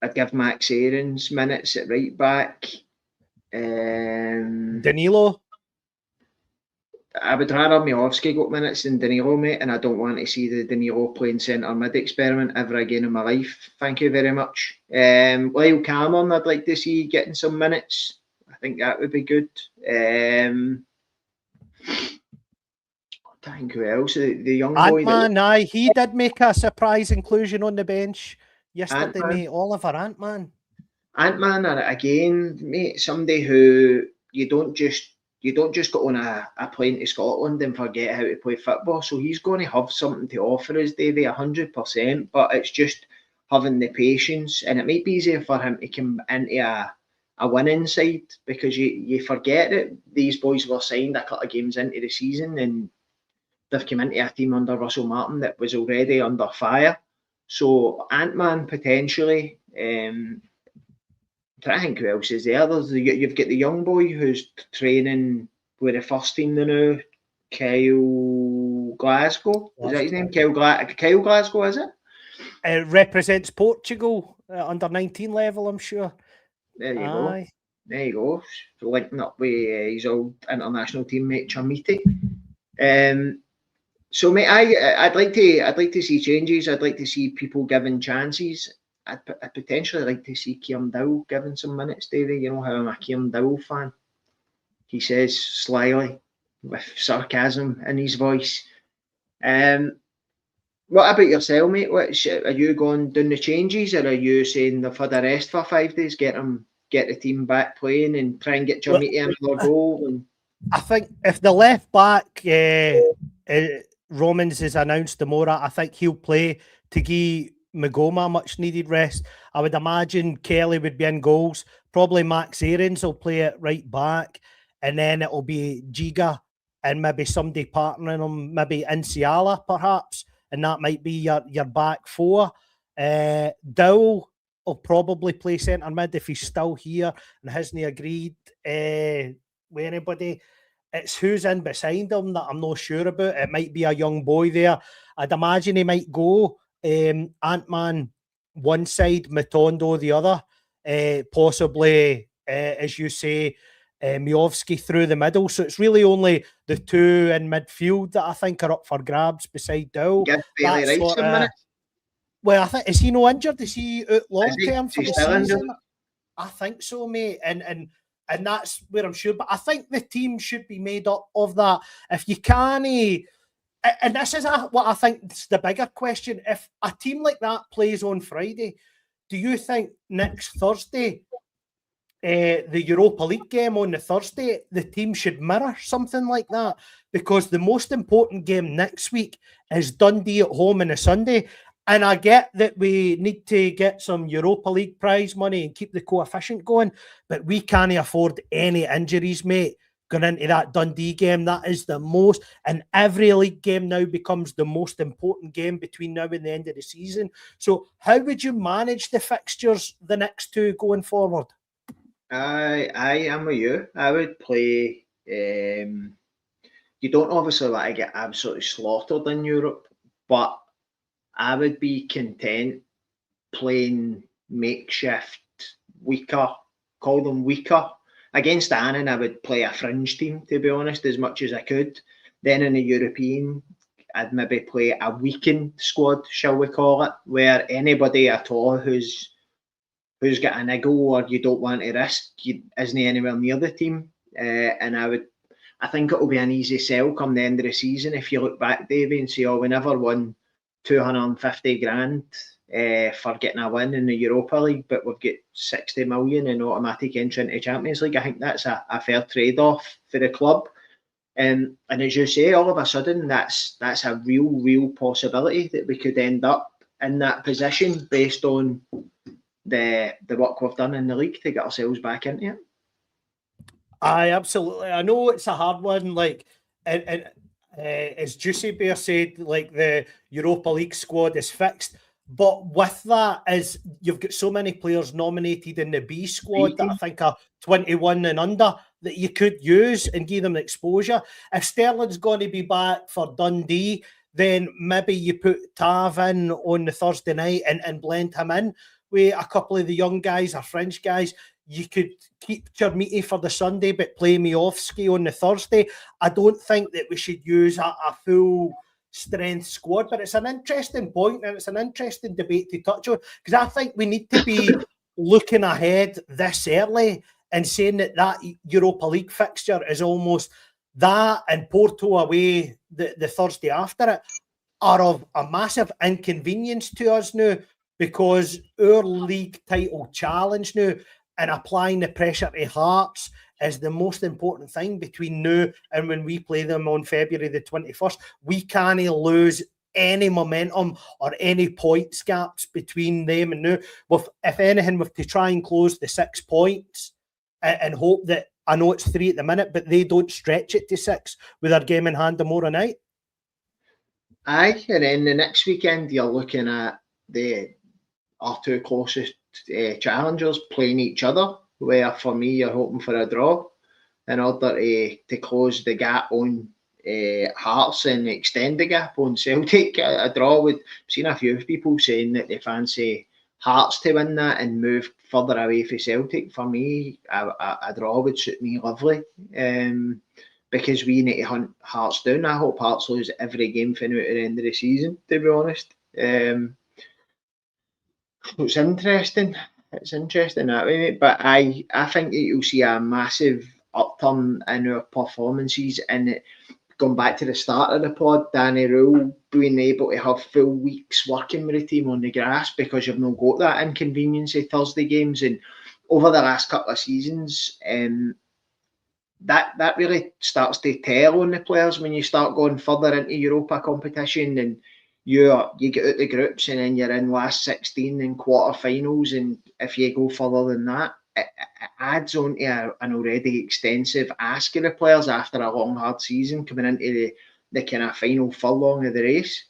I'd give Max Aarons minutes at right back. Danilo? I would rather Miovski got minutes than Danilo, mate, and I don't want to see the Danilo playing centre mid experiment ever again in my life. Thank you very much. Lyle Cameron, I'd like to see getting some minutes. I think that would be good. I think who else? The young boy. Ant-Man, he did make a surprise inclusion on the bench yesterday, mate. Oliver Ant-Man. Ant-Man, again, mate, somebody who you don't just go on a plane to Scotland and forget how to play football. So he's going to have something to offer us, Davie, 100%. But it's just having the patience, and it might be easier for him to come into a winning side, because you forget that these boys were signed a couple of games into the season and they've come into a team under Russell Martin that was already under fire. So Ant-Man potentially. I'm trying to think who else is there. You've got the young boy who's training with the first team now, Kyle Glasgow. Is that his name? Kyle Glasgow, is it? It represents Portugal under 19 level, I'm sure. There you go. There you go. So linking up with his old international teammate Chamiti. So mate, I'd like to see changes. I'd like to see people given chances. I'd potentially like to see Kieran Dowell given some minutes, Davie. You know how I'm a Kieran Dowell fan. He says slyly, with sarcasm in his voice. What about yourself, mate? Are you going doing the changes, or are you saying they've had a rest for 5 days, get the team back playing and try and get Jamaica another goal? And I think if the left back Romans is announced tomorrow, I think he'll play to give Magoma much needed rest. I would imagine Kelly would be in goals. Probably Max Aarons will play it right back, and then it'll be Giga and maybe somebody partnering him, maybe Inciala perhaps, and that might be your back four. Dowell will probably play centre mid if he's still here and hasn't agreed with anybody. It's who's in beside him that I'm not sure about. It might be a young boy there. I'd imagine he might go Ant-Man one side, Matondo the other. Possibly, as you say, Miovski through the middle. So it's really only the two in midfield that I think are up for grabs beside Dowell. give Bailey Wright some minutes. Well, I think, is he no injured? Is he out long term for the season? Injured? I think so, mate. And that's where I'm sure. But I think the team should be made up of that. If you can't, and this is what I think is the bigger question. If a team like that plays on Friday, do you think next Thursday, the Europa League game on the Thursday, the team should mirror something like that? Because the most important game next week is Dundee at home on a Sunday. And I get that we need to get some Europa League prize money and keep the coefficient going, but we can't afford any injuries, mate, going into that Dundee game. That is the most, and every league game now becomes the most important game between now and the end of the season. So how would you manage the fixtures, the next two going forward? I am with you. I would play, you don't obviously want to get absolutely slaughtered in Europe, but I would be content playing makeshift, weaker, call them weaker. Against Annan, I would play a fringe team, to be honest, as much as I could. Then in the European, I'd maybe play a weakened squad, shall we call it, where anybody at all who's got a niggle or you don't want to risk isn't anywhere near the team. And I think it'll be an easy sell come the end of the season if you look back, Davie, and say, oh, we never won 250 grand for getting a win in the Europa League, but we've got 60 million in automatic entry into Champions League. I think that's a fair trade-off for the club. And as you say, all of a sudden, that's a real possibility that we could end up in that position based on the work we've done in the league to get ourselves back into it. Absolutely. I know it's a hard one, like, and as Juicy Bear said, like the Europa League squad is fixed. But with that, is you've got so many players nominated in the B squad that I think are 21 and under that you could use and give them exposure. If Sterling's going to be back for Dundee, then maybe you put Tav in on the Thursday night and blend him in with a couple of the young guys or French guys. You could keep Chermiti for the Sunday, but play Miovski on the Thursday. I don't think that we should use a full strength squad, but it's an interesting point and it's an interesting debate to touch on, because I think we need to be looking ahead this early and saying that Europa League fixture is almost that, and Porto away the Thursday after it are of a massive inconvenience to us now, because our league title challenge now and applying the pressure to Hearts is the most important thing between now and when we play them on February the 21st. We can't lose any momentum or any points gaps between them and now. If anything, we have to try and close the 6 points and hope that, I know it's 3 at the minute, but they don't stretch it to 6 with our game in hand tomorrow night. Aye, and then the next weekend you're looking at our two closest challengers playing each other, where for me you're hoping for a draw in order to close the gap on Hearts and extend the gap on Celtic. A draw would, I've seen a few people saying that they fancy Hearts to win that and move further away from Celtic. For me, a draw would suit me lovely, because we need to hunt Hearts down. I hope Hearts lose every game from now to the end of the season, to be honest. It's interesting. It's interesting that way, mate. But I think that you'll see a massive upturn in our performances, and it, going back to the start of the pod, Danny Rule being able to have full weeks working with the team on the grass because you've not got that inconvenience of Thursday games. And over the last couple of seasons, that really starts to tell on the players when you start going further into Europa competition and you get out the groups and then you're in last 16 in quarterfinals, and if you go further than that, it adds on to an already extensive ask of the players after a long hard season coming into the kind of final furlong of the race.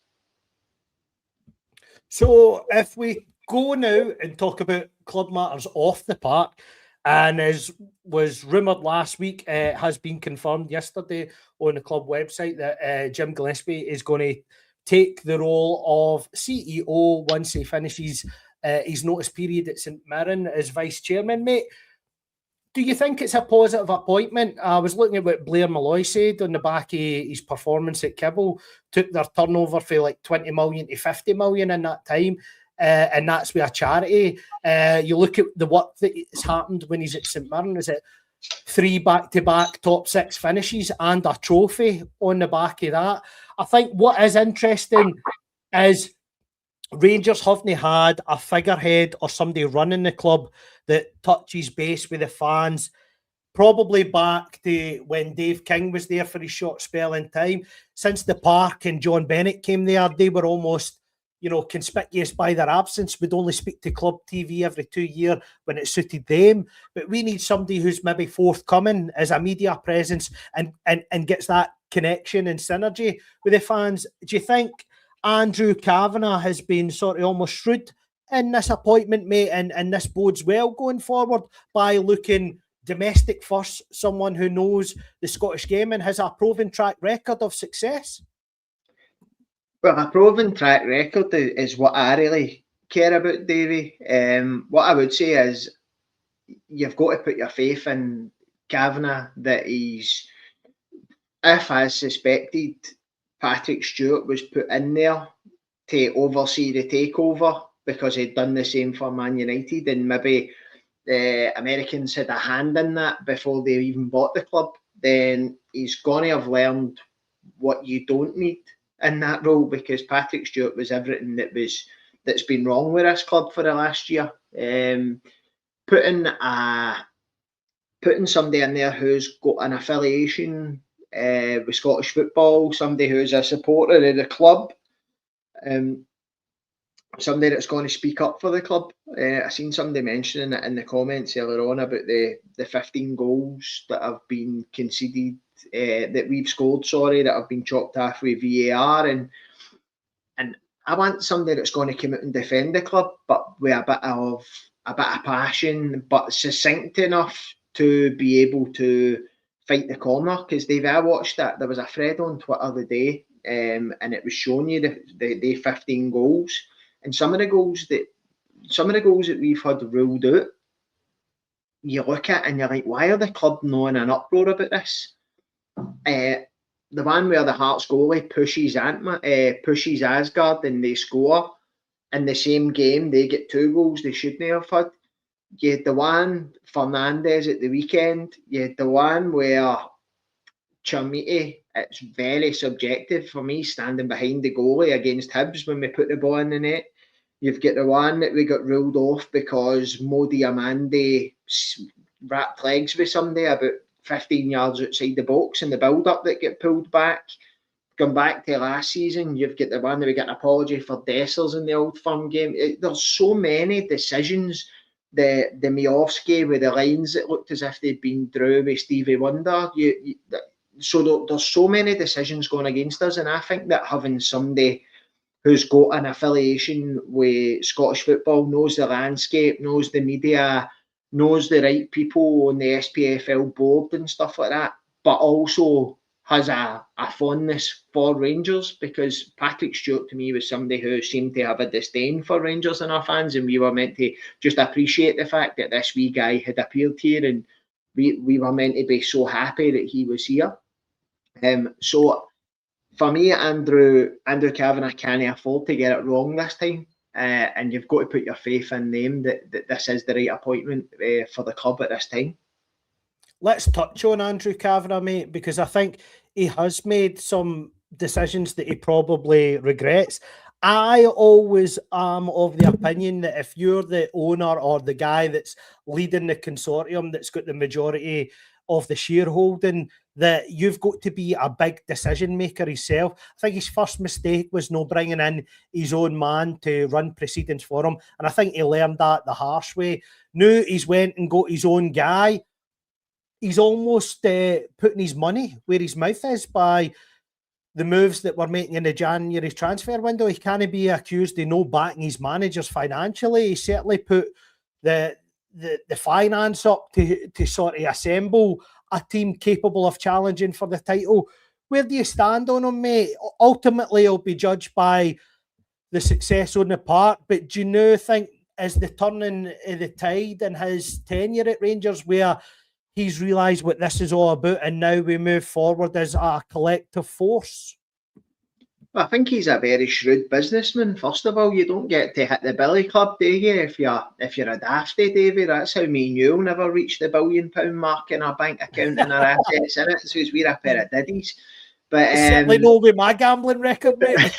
So if we go now and talk about club matters off the park, and as was rumoured last week, has been confirmed yesterday on the club website that Jim Gillespie is going to take the role of CEO once he finishes his notice period at St Mirren as vice chairman, mate. Do you think it's a positive appointment? I was looking at what Blair Malloy said on the back of his performance at Kibble, took their turnover from like 20 million to 50 million in that time. And that's with a charity. You look at the work that has happened when he's at St Mirren. Is it 3 back-to-back top 6 finishes and a trophy on the back of that? I think what is interesting is Rangers haven't had a figurehead or somebody running the club that touches base with the fans, probably back to when Dave King was there for his short spell in time. Since the Park and John Bennett came there, they were almost, conspicuous by their absence. We'd only speak to club TV every 2 years when it suited them. But we need somebody who's maybe forthcoming as a media presence and gets that connection and synergy with the fans. Do you think Andrew Kavanagh has been sort of almost shrewd in this appointment, mate, and this bodes well going forward by looking domestic first, someone who knows the Scottish game and has a proven track record of success? Well, a proven track record is what I really care about, Davie. What I would say is you've got to put your faith in Kavanagh that he's, if as suspected, Patrick Stewart was put in there to oversee the takeover because he'd done the same for Man United, and maybe the Americans had a hand in that before they even bought the club, then he's going to have learned what you don't need in that role, because Patrick Stewart was everything that's been wrong with this club for the last year. Putting somebody in there who's got an affiliation with Scottish football, somebody who's a supporter of the club, somebody that's going to speak up for the club. I seen somebody mentioning it in the comments earlier on about the 15 goals that have been conceded, that we've scored, that have been chopped off with VAR, and I want somebody that's going to come out and defend the club, but with a bit of passion, but succinct enough to be able to fight the corner. Because Dave, I watched that. There was a thread on Twitter the day, and it was showing you the 15 goals, and some of the goals that we've had ruled out, you look at and you're like, why are the club not in an uproar about this? The one where the Hearts goalie pushes Asgard and they score in the same game, they get 2 goals they shouldn't have had. You had the one Fernandez at the weekend. You had the one where Chermiti, it's very subjective for me, standing behind the goalie against Hibs when we put the ball in the net. You've got the one that we got ruled off because Modi Amandi wrapped legs with somebody about 15 yards outside the box, and the build-up that get pulled back. Going back to last season, you've got the one that we get an apology for Dessers in the Old Firm game. There's so many decisions. The Miovski with the lines that looked as if they'd been drew with Stevie Wonder. So there's so many decisions going against us, and I think that having somebody who's got an affiliation with Scottish football, knows the landscape, knows the media, knows the right people on the SPFL board and stuff like that, but also has a fondness for Rangers, because Patrick Stewart to me was somebody who seemed to have a disdain for Rangers and our fans, and we were meant to just appreciate the fact that this wee guy had appeared here, and we were meant to be so happy that he was here. So for me, Andrew Kavanagh can't afford to get it wrong this time. and you've got to put your faith in them that this is the right appointment for the club at this time. Let's touch on Andrew Kavanagh, mate, because I think he has made some decisions that he probably regrets. I always am of the opinion that if you're the owner or the guy that's leading the consortium that's got the majority of the shareholding, that you've got to be a big decision maker yourself. I think his first mistake was no bringing in his own man to run proceedings for him, and I think he learned that the harsh way. Now he's went and got his own guy. He's almost putting his money where his mouth is by the moves that we're making in the January transfer window. He can't be accused of no backing his managers financially. He certainly put the finance up to sort of assemble a team capable of challenging for the title. Where do you stand on him, mate? Ultimately, he'll be judged by the success on the park, but do you now think is the turning of the tide in his tenure at Rangers where he's realised what this is all about and now we move forward as a collective force? Well, I think he's a very shrewd businessman. First of all, you don't get to hit the billy club, do you? If you're a dafty, Davie, that's how me and you'll never reach the £1 billion mark in our bank account and our assets in it. So we're a pair of diddies. But certainly no with my gambling record, mate.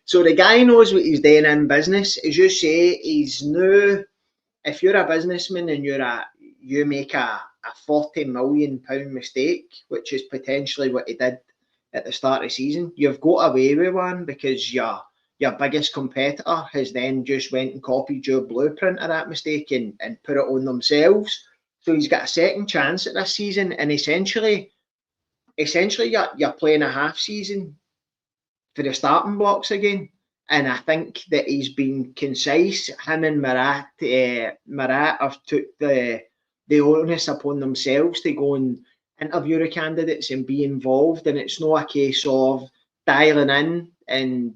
So the guy knows what he's doing in business. As you say, he's new. If you're a businessman and you make a £40 million mistake, which is potentially what he did at the start of the season, you've got away with one because your biggest competitor has then just went and copied your blueprint of that mistake and put it on themselves. So he's got a second chance at this season, and essentially you're playing a half season for the starting blocks again. And I think that he's been concise. Him and Marat have took the onus upon themselves to go and interview the candidates and be involved. And it's not a case of dialing in and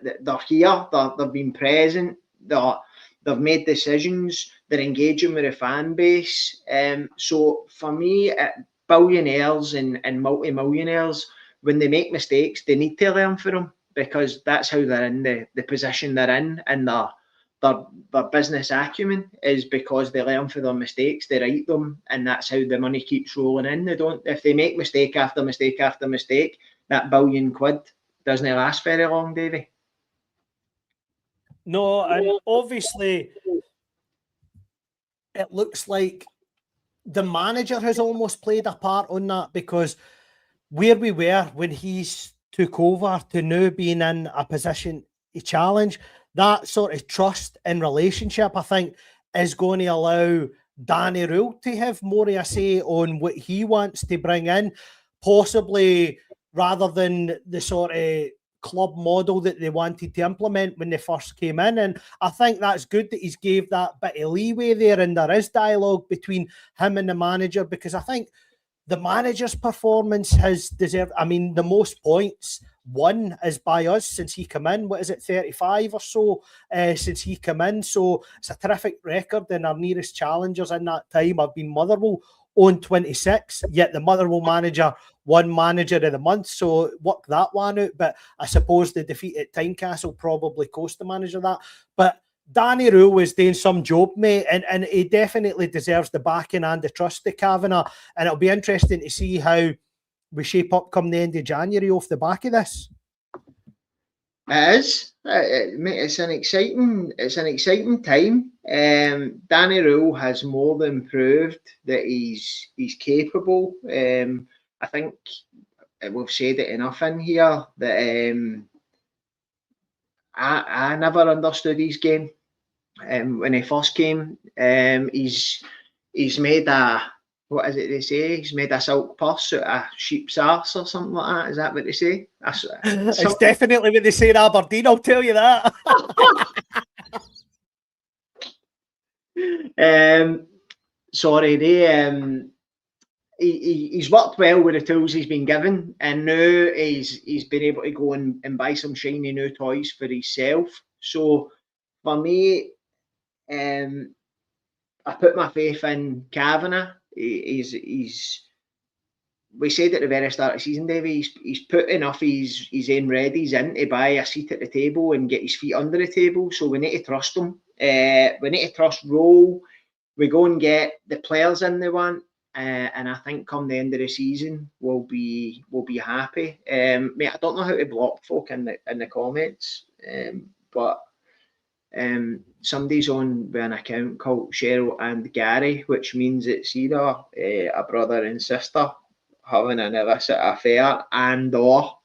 they're here, they've been present, they've made decisions, they're engaging with the fan base. So for me, billionaires and multi-millionaires, when they make mistakes, they need to learn from them, because that's how they're in the position they're in, and their business acumen is because they learn from their mistakes, they write them, and that's how the money keeps rolling in. If they make mistake after mistake after mistake, that £1 billion doesn't last very long, Davie. No, and obviously it looks like the manager has almost played a part on that, because where we were when he's took over to now being in a position to challenge, that sort of trust and relationship, I think, is going to allow Danny Rule to have more of a say on what he wants to bring in, possibly rather than the sort of club model that they wanted to implement when they first came in. And I think that's good that he's gave that bit of leeway there, and there is dialogue between him and the manager, because I think the manager's performance has deserved, I mean, the most points won is by us since he came in. What is it, 35 or so since he came in? So it's a terrific record, and our nearest challengers in that time have been Motherwell on 26, yet the Motherwell manager won Manager of the Month, so work that one out. But I suppose the defeat at Tynecastle probably cost the manager that. But Danny Rule was doing some job, mate, and he definitely deserves the backing and the trust of Kavanagh. And it'll be interesting to see how we shape up come the end of January off the back of this. It is. Mate, it's an exciting time. Danny Rule has more than proved that he's capable. I think we've said it enough in here that I never understood his game. When he first came, he's made a, what is it they say? He's made a silk purse out of sheep's arse or something like that. Is that what they say? It's definitely what they say in Aberdeen, I'll tell you that. He's worked well with the tools he's been given, and now he's been able to go and buy some shiny new toys for himself. So for me, I put my faith in Kavanagh. He's we said at the very start of the season, Davie, he's put enough his own readies in to buy a seat at the table and get his feet under the table. So we need to trust him. We need to trust Rowe. We go and get the players in they want. And I think come the end of the season, we'll be happy. Mate, I don't know how to block folk in the comments, but somebody's on with an account called Cheryl and Gary, which means it's either a brother and sister having an illicit affair, and or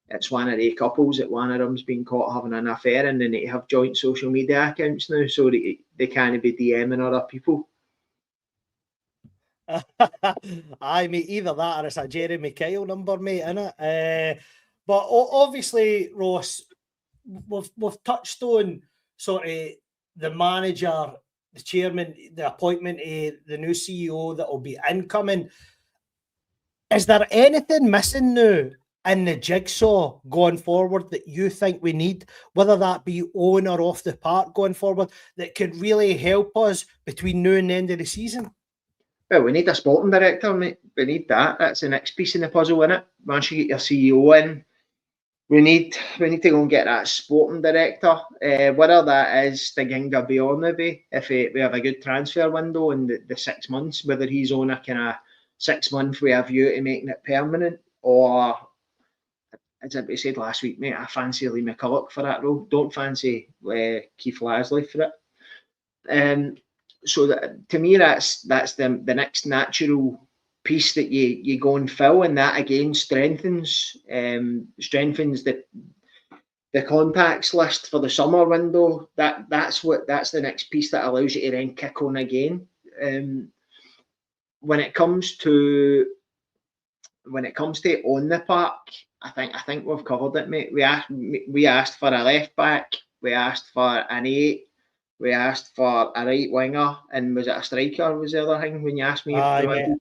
it's one of the couples that one of them's been caught having an affair, and they need to have joint social media accounts now, so they can't be DMing other people. Aye, mate, either that or it's a Jeremy Kyle number, mate, innit? But obviously, Ross, we've touched on sort of the manager, the chairman, the appointment of the new CEO that will be incoming. Is there anything missing now in the jigsaw going forward that you think we need, whether that be on or off the park going forward, that could really help us between now and the end of the season? Well, we need a sporting director, mate. We need that. That's the next piece in the puzzle, isn't it? Once you get your CEO in, we need to go and get that sporting director. Whether that is Stigginga beyond maybe, if we have a good transfer window in the 6 months, whether he's on a kind of 6 month with a view to making it permanent, or as I said last week, mate, I fancy Lee McCulloch for that role. Don't fancy Keith Lasley for it. So that, to me, that's the next natural piece that you go and fill, and that again strengthens the contacts list for the summer window. That's the next piece that allows you to then kick on again. When it comes to on the park, I think we've covered it, mate. We asked for a left back, we asked for an 8. We asked for a right winger, and was it a striker was the other thing when you asked me if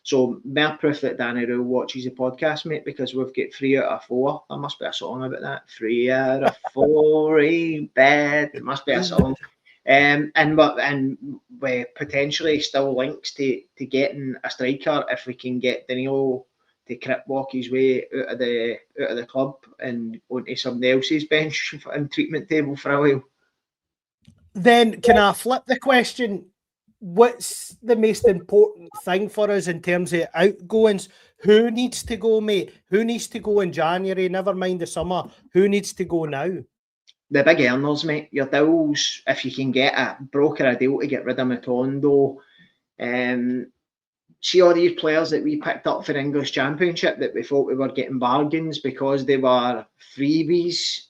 so more proof that Danny Rule watches the podcast, mate, because we've got 3 out of 4. There must be a song about that. 3 out of 4 in bed. It must be a song. And we potentially still links to getting a striker if we can get Danilo to crip walk his way out of the club and onto somebody else's bench and treatment table for a while. Then can I flip the question? What's the most important thing for us in terms of outgoings? Who needs to go, mate? Who needs to go in January? Never mind the summer. Who needs to go now? The big earners, mate. Your deals, if you can get a broker a deal to get rid of Matondo. See all these players that we picked up for the English Championship that we thought we were getting bargains because they were freebies.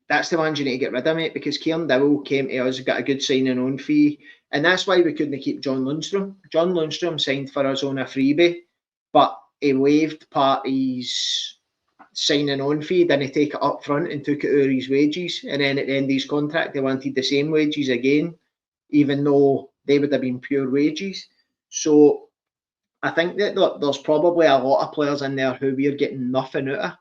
That's the ones you need to get rid of, mate, because Kieran Dowell came to us, got a good signing on fee, and that's why we couldn't keep John Lundstrom. John Lundstrom signed for us on a freebie, but he waived part of his signing on fee, didn't take it up front and took it out of his wages, and then at the end of his contract they wanted the same wages again, even though they would have been pure wages. So I think that there's probably a lot of players in there who we're getting nothing out of,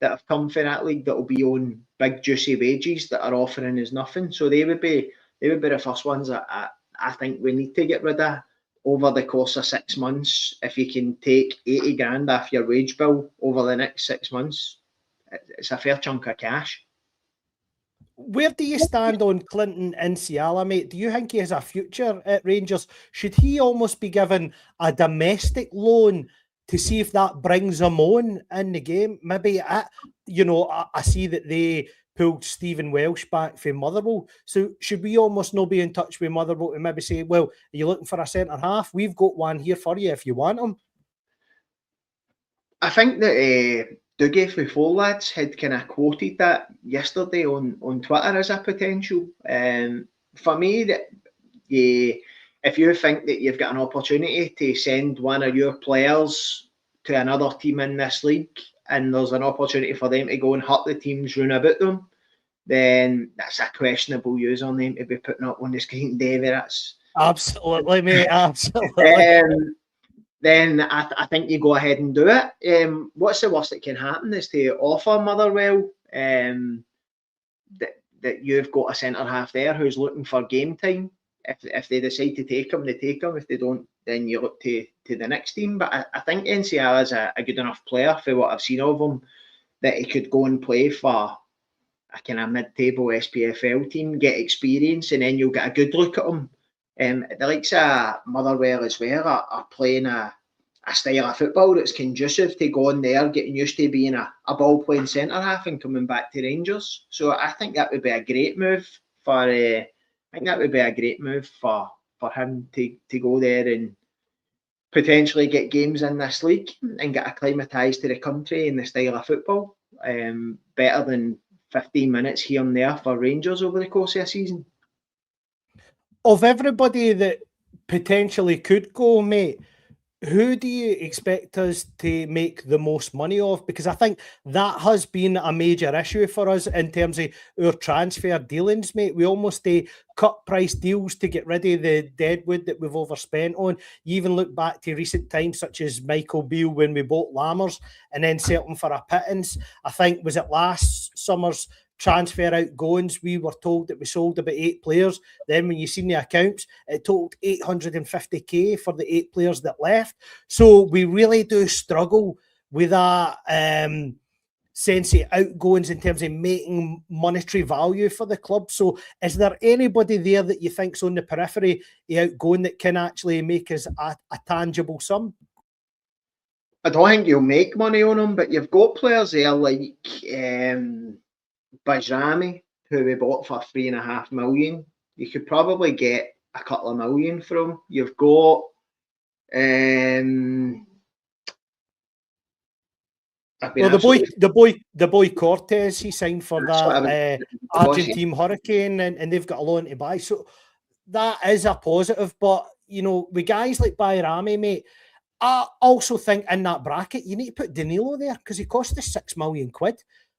that have come for that league that will be on big juicy wages that are offering us nothing. So they would be the first ones that I think we need to get rid of over the course of 6 months. If you can take 80 grand off your wage bill over the next 6 months, it's a fair chunk of cash. Where do you stand on Clinton Insiala, mate? Do you think he has a future at Rangers? Should he almost be given a domestic loan to see if that brings him on in the game? Maybe, I see that they pulled Stephen Welsh back from Motherwell. So should we almost not be in touch with Motherwell and maybe say, well, are you looking for a centre-half? We've got one here for you if you want him. I think that Dougie from Four Lads had kind of quoted that yesterday on Twitter as a potential. For me, if you think that you've got an opportunity to send one of your players to another team in this league and there's an opportunity for them to go and hurt the teams round about them, then that's a questionable username to be putting up on the screen, Davie. That's absolutely, mate, absolutely. Then I think you go ahead and do it. What's the worst that can happen is to offer Motherwell that you've got a centre half there who's looking for game time. if they decide to take him, they take him. If they don't, then you look to the next team. But I think NCR is a good enough player for what I've seen of him that he could go and play for a kind of mid-table SPFL team, get experience, and then you'll get a good look at him. The likes of Motherwell as well are playing a style of football that's conducive to going there, getting used to being a ball-playing centre-half and coming back to Rangers. So I think that would be a great move for him to go there and potentially get games in this league and get acclimatised to the country and the style of football. Better than 15 minutes here and there for Rangers over the course of a season. Of everybody that potentially could go, mate, who do you expect us to make the most money of? Because I think that has been a major issue for us in terms of our transfer dealings, mate. We almost do cut price deals to get rid of the deadwood that we've overspent on. You even look back to recent times, such as Michael Beale when we bought Lammers and then sell them for a pittance. I think, was it last summer's transfer outgoings, we were told that we sold about 8 players. Then when you seen the accounts, it totaled 850k for the 8 players that left. So we really do struggle with that sense of outgoings in terms of making monetary value for the club. So is there anybody there that you think's on the periphery outgoing that can actually make us a tangible sum? I don't think you'll make money on them, but you've got players there like Bajrami, who we bought for 3.5 million. You could probably get a couple of million from. You've got the boy Cortez, he signed for that Argentine Hurricane, and they've got a loan to buy. So that is a positive. But you know, with guys like Bajrami, mate, I also think in that bracket you need to put Danilo there because he cost us £6 million.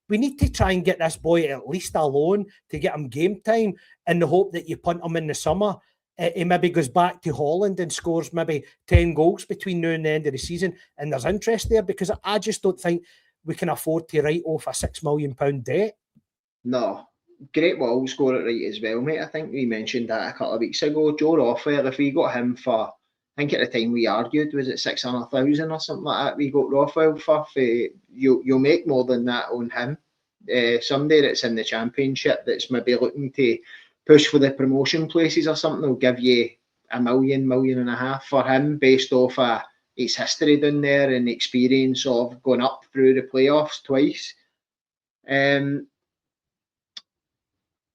We need to try and get this boy at least a loan to get him game time in the hope that you punt him in the summer. He maybe goes back to Holland and scores maybe 10 goals between now and the end of the season. And there's interest there because I just don't think we can afford to write off a £6 million debt. No. Great ball scorer right as well, mate. I think we mentioned that a couple of weeks ago. Joe Rothwell, if we got him for, I think at the time we argued, was it 600,000 or something like that? We got Rothwell for you'll make more than that on him. Somebody that's in the championship that's maybe looking to push for the promotion places or something will give you £1 million, £1.5 million for him based off his history down there and experience of going up through the playoffs twice.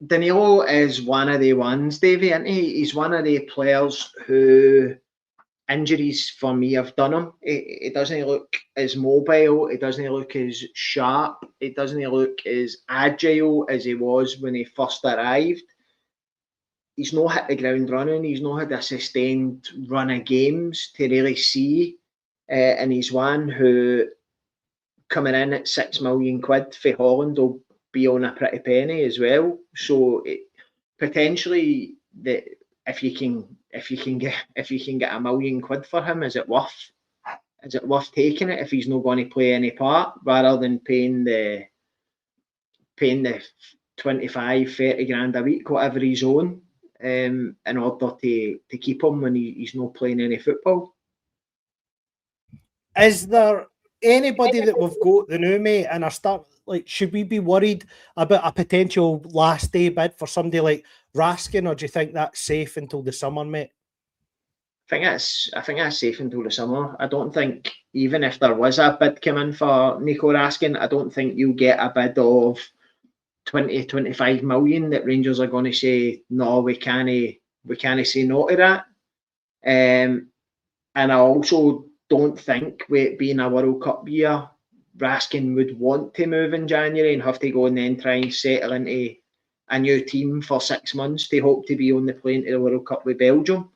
Danilo is one of the ones, Davie, isn't he? He's one of the players who injuries for me have done him. It doesn't look as mobile. It doesn't look as sharp. It doesn't look as agile as he was when he first arrived. He's not hit the ground running. He's not had a sustained run of games to really see. And he's one who, coming in at £6 million for Holland, will be on a pretty penny as well. So potentially, if you can get £1 million for him, is it worth taking it if he's not going to play any part rather than paying the 25-30 grand a week, whatever he's on, in order to keep him when he's not playing any football? Is there anybody that we've got the new, mate, and should we be worried about a potential last day bid for somebody like Raskin, or do you think that's safe until the summer, mate? I think that's safe until the summer. I don't think, even if there was a bid come in for Nico Raskin, I don't think you'll get a bid of 20-25 million that Rangers are going to say no, we can't say no to that. And I also don't think, with it being a World Cup year, Raskin would want to move in January and have to go and then try and settle into a new team for 6 months to hope to be on the plane to the World Cup with Belgium.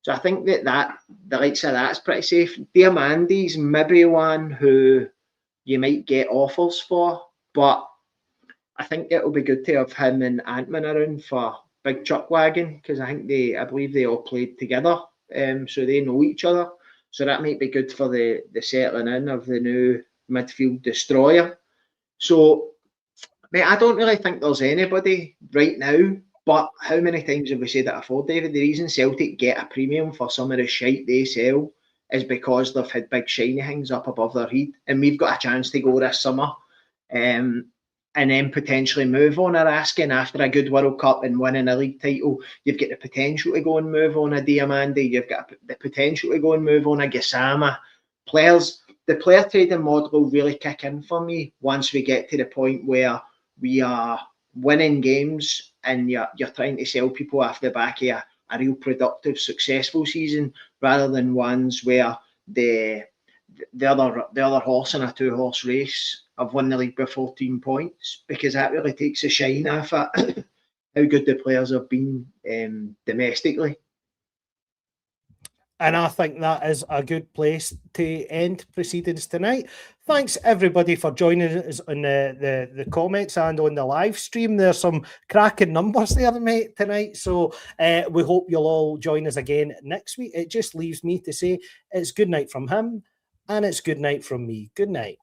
So I think that the likes of that's pretty safe. Diamandi's maybe one who you might get offers for, but I think it'll be good to have him and Antman around for Big Chuck Wagon, because I believe they all played together, so they know each other. So that might be good for the settling in of the new midfield destroyer. So, mate, I don't really think there's anybody right now But how many times have we said that before, David? The reason Celtic get a premium for some of the shite they sell is because they've had big shiny things up above their head, and we've got a chance to go this summer, and then potentially move on a Raskin after a good World Cup and winning a league title. You've got the potential to go and move on a Diamandi. You've got the potential to go and move on a Gassama. The player trading model will really kick in for me once we get to the point where we are winning games and you're trying to sell people off the back of a real productive, successful season, rather than ones where the other horse in a 2-horse race have won the league by 14 points, because that really takes the shine off it, how good the players have been domestically. And I think that is a good place to end proceedings tonight. Thanks, everybody, for joining us on the comments and on the live stream. There's some cracking numbers there, mate, tonight. So we hope you'll all join us again next week. It just leaves me to say it's good night from him, and it's good night from me. Good night.